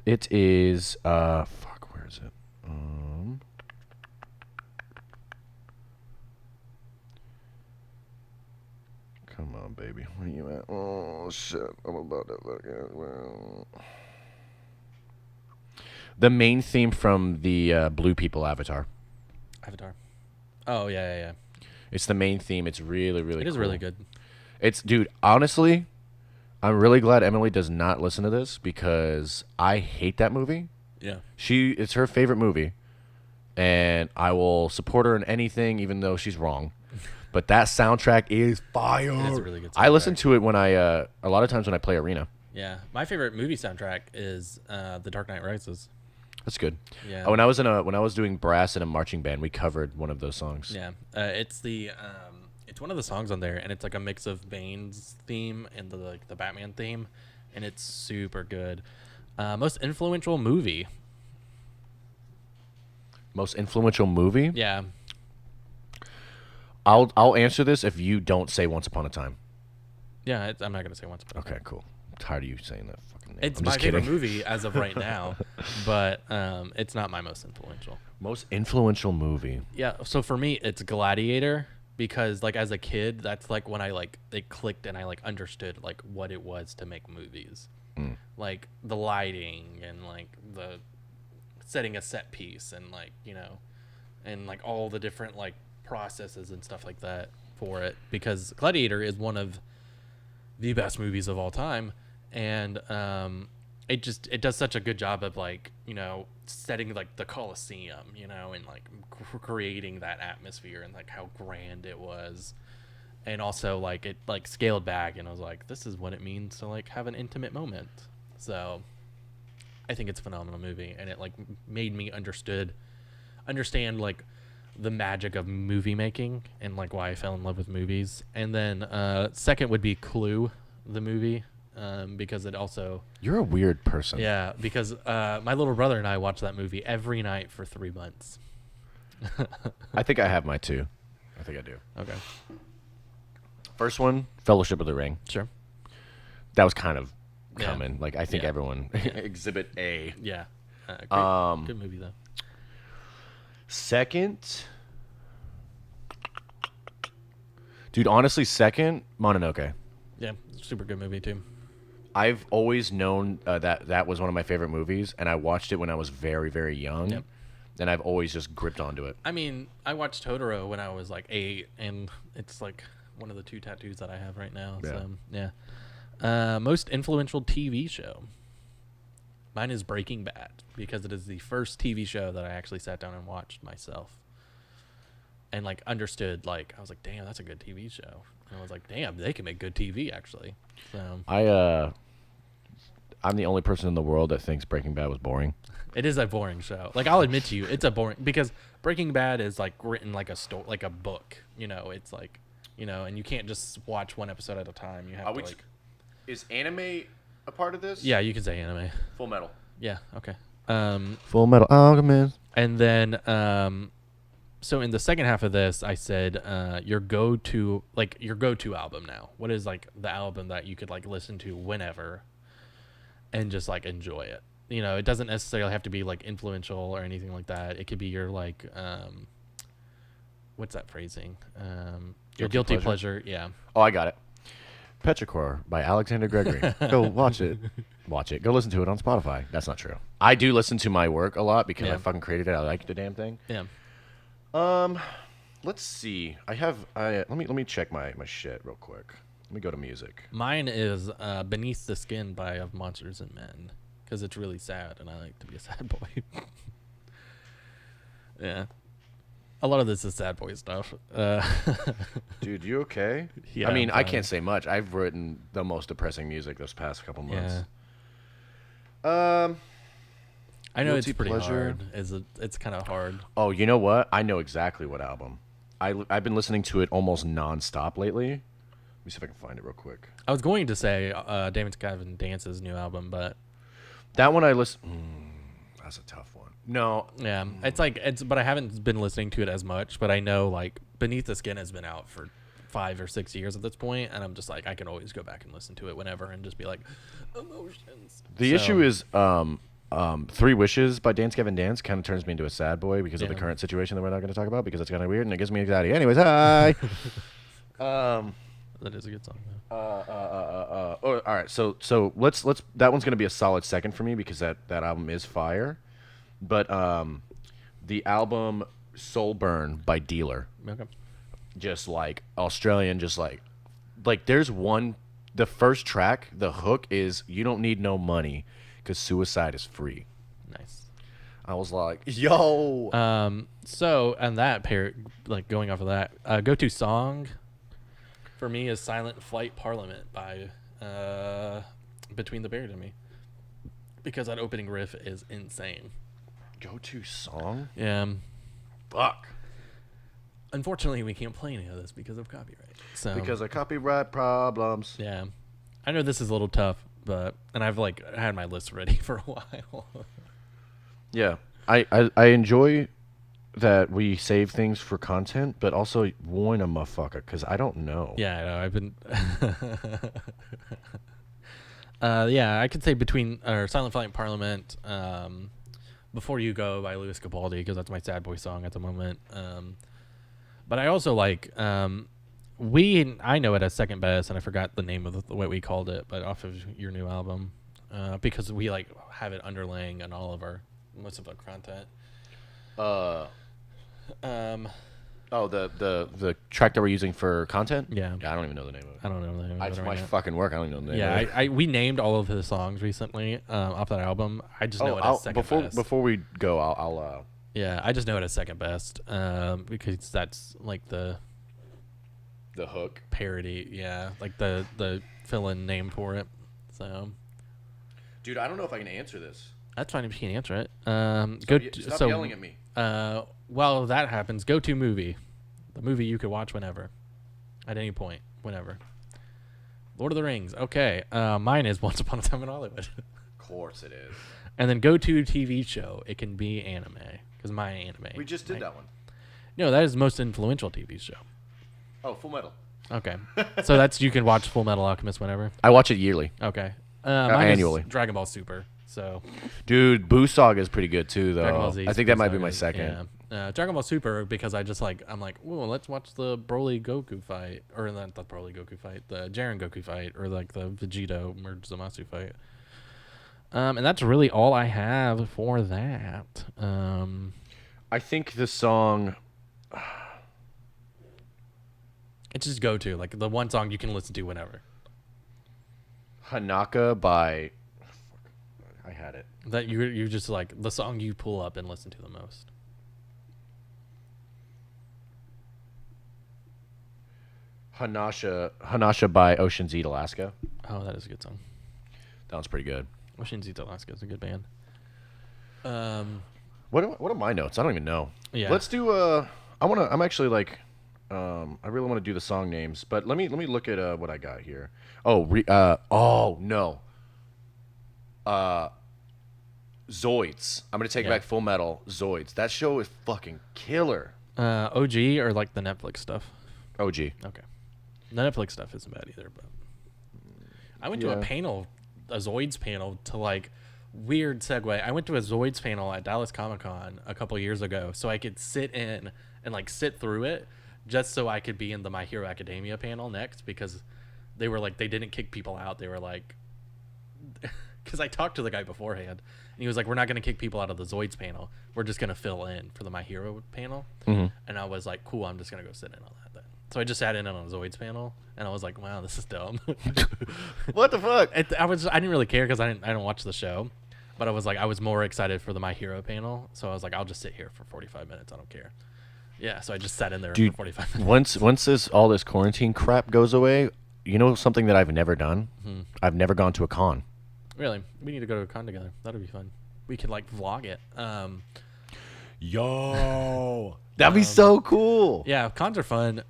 It is fuck, where is it? Come on, baby. Where you at? Oh shit. I'm about to look at the main theme from the Blue People Avatar. Avatar. Oh, yeah. It's the main theme. It's really, really It is cool. really good. It's, dude, honestly, I'm really glad Emily does not listen to this, because I hate that movie. Yeah. It's her favorite movie, and I will support her in anything, even though she's wrong. But that soundtrack is fire. It is a really good I listen soundtrack. to it when a lot of times when I play Arena. Yeah. My favorite movie soundtrack is The Dark Knight Rises. That's good. Yeah. When I was doing brass in a marching band, we covered one of those songs. Yeah. It's one of the songs on there, and it's like a mix of Bane's theme and the Batman theme, and it's super good. Most influential movie. Most influential movie? Yeah. I'll answer this if you don't say Once Upon a Time. Yeah. I'm not gonna say once. Upon a Okay, Time. cool. tired of you saying that fucking name. It's I'm my just favorite kidding. movie as of right now, but it's not my most influential. Most influential movie. Yeah, so for me, it's Gladiator because like as a kid, that's like when I like it clicked and I like understood like what it was to make movies, like the lighting and like the setting a set piece and like and like all the different like processes and stuff like that for it because Gladiator is one of the best movies of all time, and it does such a good job of like setting like the Colosseum, and like creating that atmosphere and like how grand it was, and also like it like scaled back and I was like, this is what it means to like have an intimate moment. So I think it's a phenomenal movie, and it like made me understand like the magic of movie making and like why I fell in love with movies. And then second would be Clue, the movie, because it also You're a weird person. because my little brother and I watched that movie every night for 3 months. I think I have my two. I think I do. Okay, First one, Fellowship of the Ring. sure. That was kind of Yeah. coming. Like I think Yeah. everyone Exhibit A. Yeah, good movie though. Second, dude, honestly, second, Mononoke. Yeah, super good movie too. I've always known that was one of my favorite movies, and I watched it when I was very, very young, Yep. and I've always just gripped onto it. I mean, I watched Totoro when I was like 8, and it's like one of the 2 tattoos that I have right now. Yeah. So yeah. Most influential TV show. Mine is Breaking Bad because it is the first TV show that I actually sat down and watched myself, and like understood. Like I was like, damn, that's a good TV show. And I was like, damn, they can make good TV actually. So I'm the only person in the world that thinks Breaking Bad was boring. it is a boring show. Like I'll admit to you, it's a boring because Breaking Bad is like written like like a book. It's like and you can't just watch one episode at a time. You have to like. Is anime a part of this? Yeah, you can say anime. Full Metal. Yeah, okay. Full Metal Alchemist. And then so in the second half of this, I said your go-to album now. What is like the album that you could like listen to whenever and just like enjoy it? It doesn't necessarily have to be like influential or anything like that. It could be your like what's that phrasing? Your guilty pleasure. Yeah. Oh, I got it. Petrichor by Alexander Gregory. Go watch it. Watch it. Go listen to it on Spotify. That's not true. I do listen to my work a lot because Yeah. I fucking created it. I like the damn thing. Yeah. Let's see. Let me check my shit real quick. Let me go to music. Mine is Beneath the Skin by Of Monsters and Men because it's really sad and I like to be a sad boy. Yeah. A lot of this is sad boy stuff. Dude, you okay? Yeah, I mean, I'm I fine. can't say much. I've written the most depressing music this past couple months. I know Guilty it's pretty pleasure. hard. It's kind of hard. Oh, you know what? I know exactly what album. I've been listening to it almost nonstop lately. Let me see if I can find it real quick. I was going to say Damon Gavin Dance's new album, but That one I listen. That's a tough one. No, yeah, but I haven't been listening to it as much. But I know like Beneath the Skin has been out for 5 or 6 years at this point, and I'm just like I can always go back and listen to it whenever and just be like emotions. the issue is 3 Wishes by Dance Gavin Dance kind of turns me into a sad boy because of the Yeah. current situation that we're not going to talk about because it's kind of weird and it gives me anxiety. Anyways, hi. That is a good song. Though. Oh, all right. So let's that one's gonna be a solid second for me because that album is fire, but the album Soul Burn by Dealer, Okay. just like Australian, just like there's one. The first track, the hook is "You don't need no money, 'cause suicide is free." Nice. I was like, yo. So and that pair, like going off of that, go-to song for me is "Silent Flight Parliament" by Between the Buried and Me, because that opening riff is insane. Go-to song? Yeah. Fuck. Unfortunately, we can't play any of this because of copyright. So Because of copyright problems. yeah, I know this is a little tough, and I've like had my list ready for a while. Yeah, I enjoy that we save things for content, but also warn a motherfucker because I don't know. Yeah, I know, I've been. Yeah, I could say between or Silent Flight and Parliament, Before You Go by Louis Capaldi, because that's my sad boy song at the moment. But I also like I know it as Second Best, and I forgot the name of what we called it, but off of your new album, because we like have it underlaying on all of most of our content. Oh, the track that we're using for content? Yeah. I don't even know the name of it. I don't know the name of It's it my right now. fucking work. I don't even know the name of it. Yeah, we named all of his songs recently off that album. I just know it as Second Best. Before we go, I'll Yeah, I just know it as Second Best because that's like the hook. parody. Yeah, like the fill-in name for it. So, Dude, I don't know if I can answer this. that's fine if you can answer it. Stop yelling at me. While that happens, go to movie. The movie you could watch whenever. At any point. Whenever. Lord of the Rings. Okay. Mine is Once Upon a Time in Hollywood. Of course it is. And then go to TV show. It can be anime. Because my anime. We just did that one. No, that is the most influential TV show. Oh, Full Metal. Okay. So that's you can watch Full Metal Alchemist whenever. I watch it yearly. Okay. Mine is annually. Dragon Ball Super. So Dude, Boo Saga is pretty good too, Dragon Ball though. Z I think that might be Saga my is- second. Yeah. Dragon Ball Super because I'm like, whoa, let's watch the Broly Goku fight, or not the Broly Goku fight, the Jiren Goku fight, or like the Vegito merge Zamasu fight. And that's really all I have for that. I think the song. It's just go to like the one song you can listen to whenever. Hanaka by. I had it. That you just like the song you pull up and listen to the most. Hanasha by Ocean's Eat Alaska. Oh, that is a good song. That one's pretty good. Ocean's Eat Alaska is a good band. What are my notes? I don't even know. Yeah. Let's do I'm actually like I really want to do the song names, but let me look at what I got here. Oh no. Zoids. I'm going to take Yeah. back Full Metal. Zoids. That show is fucking killer. OG or like the Netflix stuff? OG. Okay. The Netflix stuff isn't bad either, but I went to a Yeah. panel, a Zoids panel, to like weird segue. I went to a Zoids panel at Dallas Comic Con a couple years ago, so I could sit in and like sit through it, just so I could be in the My Hero Academia panel next, because they were like they didn't kick people out. They were like, because I talked to the guy beforehand, and he was like, "We're not going to kick people out of the Zoids panel. We're just going to fill in for the My Hero panel." Mm-hmm. And I was like, "Cool, I'm just going to go sit in on that then." So I just sat in on a Zoids panel, and I was like, "Wow, this is dumb." What the fuck? I didn't really care because I didn't watch the show, but I was more excited for the My Hero panel. So I was like, I'll just sit here for 45 minutes. I don't care. Yeah, so I just sat in there Dude, for 45 minutes. once all this quarantine crap goes away, you know something that I've never done? I've never gone to a con. Really, we need to go to a con together. That'd be fun. We could like vlog it. Yo, that'd be so cool. Yeah, cons are fun.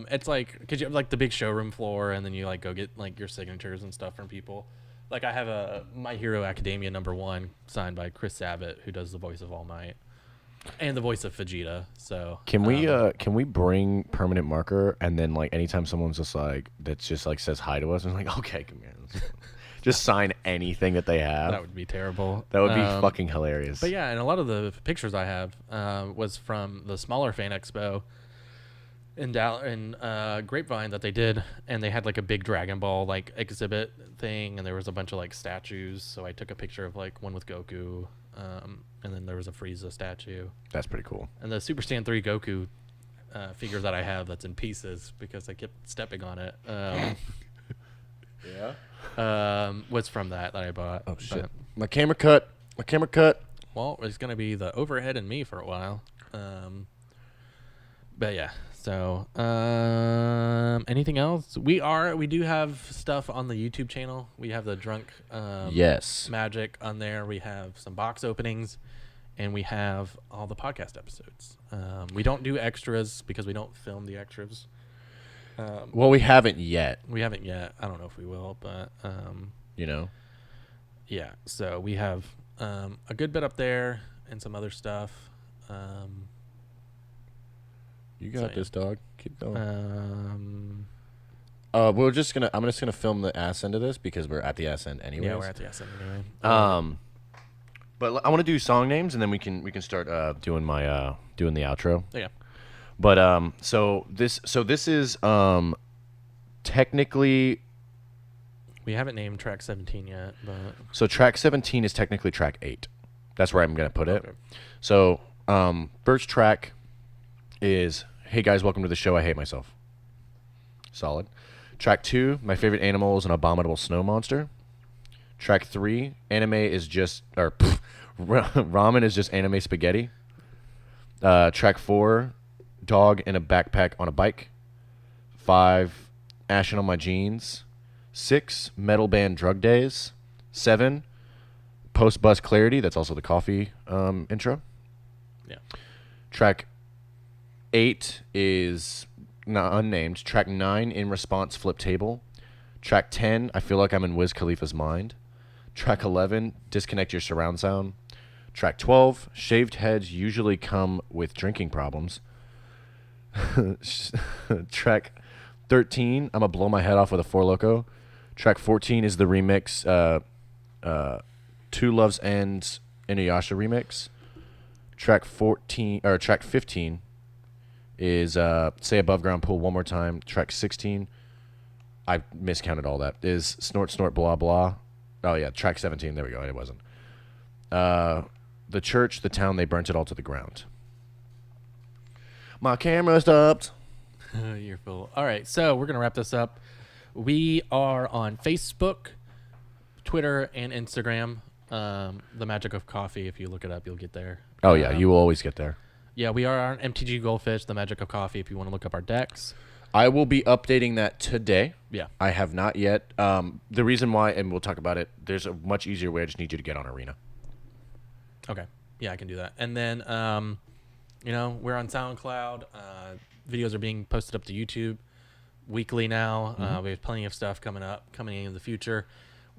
It's like because you have like the big showroom floor, and then you like go get like your signatures and stuff from people. Like I have a My Hero Academia #1 signed by Chris Sabat, who does the voice of All Might and the voice of Vegeta. So Can we bring permanent marker, and then like anytime someone's just like that's just like says hi to us, and like okay, come here, let's go. Just sign anything that they have. that would be terrible. That would be fucking hilarious. But yeah, and a lot of the pictures I have was from the smaller fan expo in Grapevine that they did, and they had like a big Dragon Ball like exhibit thing, and there was a bunch of like statues. So I took a picture of like one with Goku, and then there was a Frieza statue, That's pretty cool. and the Super Saiyan 3 Goku figure that I have that's in pieces because I kept stepping on it. Yeah. Was from that I bought. Oh shit. But- My camera cut. Well, it's gonna be the overhead and me for a while. But yeah. So, anything else? We do have stuff on the YouTube channel. We have the drunk Yes. magic on there. We have some box openings, and we have all the podcast episodes. We don't do extras because we don't film the extras. Well, we haven't yet. We haven't yet. I don't know if we will, but You know. yeah. So we have a good bit up there and some other stuff. You So, got yeah. this, dog. Keep going. I'm just gonna film the ass end of this because we're at the ass end anyway. Yeah, we're at the S end anyway. But I want to do song names and then we can start doing doing the outro. Yeah. But so this is technically. We haven't named track 17 yet, but So track 17 is technically track 8. That's where I'm gonna put it. Okay. So first track is "Hey guys, welcome to the show. I hate myself." Solid. Track 2, my favorite animal is an abominable snow monster. Track 3, anime is just ramen is just anime spaghetti. Track 4, dog in a backpack on a bike. 5, ashen on my jeans. 6, metal band drug days. 7, post bus clarity. That's also the coffee intro. yeah. Track 8 is unnamed. Track 9, in response flip table. Track 10, I feel like I'm in Wiz Khalifa's mind. Track 11, disconnect your surround sound. Track 12, shaved heads usually come with drinking problems. Track 13, I'm gonna blow my head off with a Four Loko. Track 14 is the remix, Two Loves Ends Inuyasha remix. Track 15 is Say Above Ground Pool one more time. Track 16, I miscounted all that, is Snort Snort Blah Blah. Oh yeah, track 17, there we go, it wasn't. The church, the town, they burnt it all to the ground. My camera stopped. You're full. All right, so we're gonna wrap this up. We are on Facebook, Twitter, and Instagram. The Magic of Coffee. If you look it up, you'll get there. Oh yeah, you will always get there. Yeah, we are on MTG Goldfish, The Magic of Coffee. If you want to look up our decks. I will be updating that today. Yeah. I have not yet. The reason why, and we'll talk about it, there's a much easier way. I just need you to get on Arena. Okay. Yeah, I can do that. And then, we're on SoundCloud. Videos are being posted up to YouTube weekly now. We have plenty of stuff coming in the future.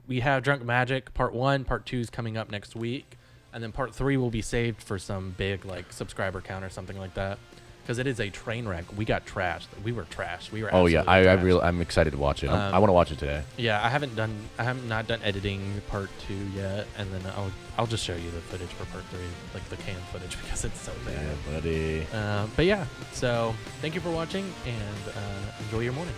We have Drunk Magic Part 1. Part 2 is coming up next week. And then Part 3 will be saved for some big, subscriber count or something like that. Because it is a train wreck. We got trashed. We were trashed. We were. Oh yeah, trashed. I'm excited to watch it. I want to watch it today. Yeah, I have not done editing Part 2 yet, and then I'll just show you the footage for Part 3, like the canned footage, because it's so bad. Yeah, buddy. But yeah, so thank you for watching, and enjoy your morning.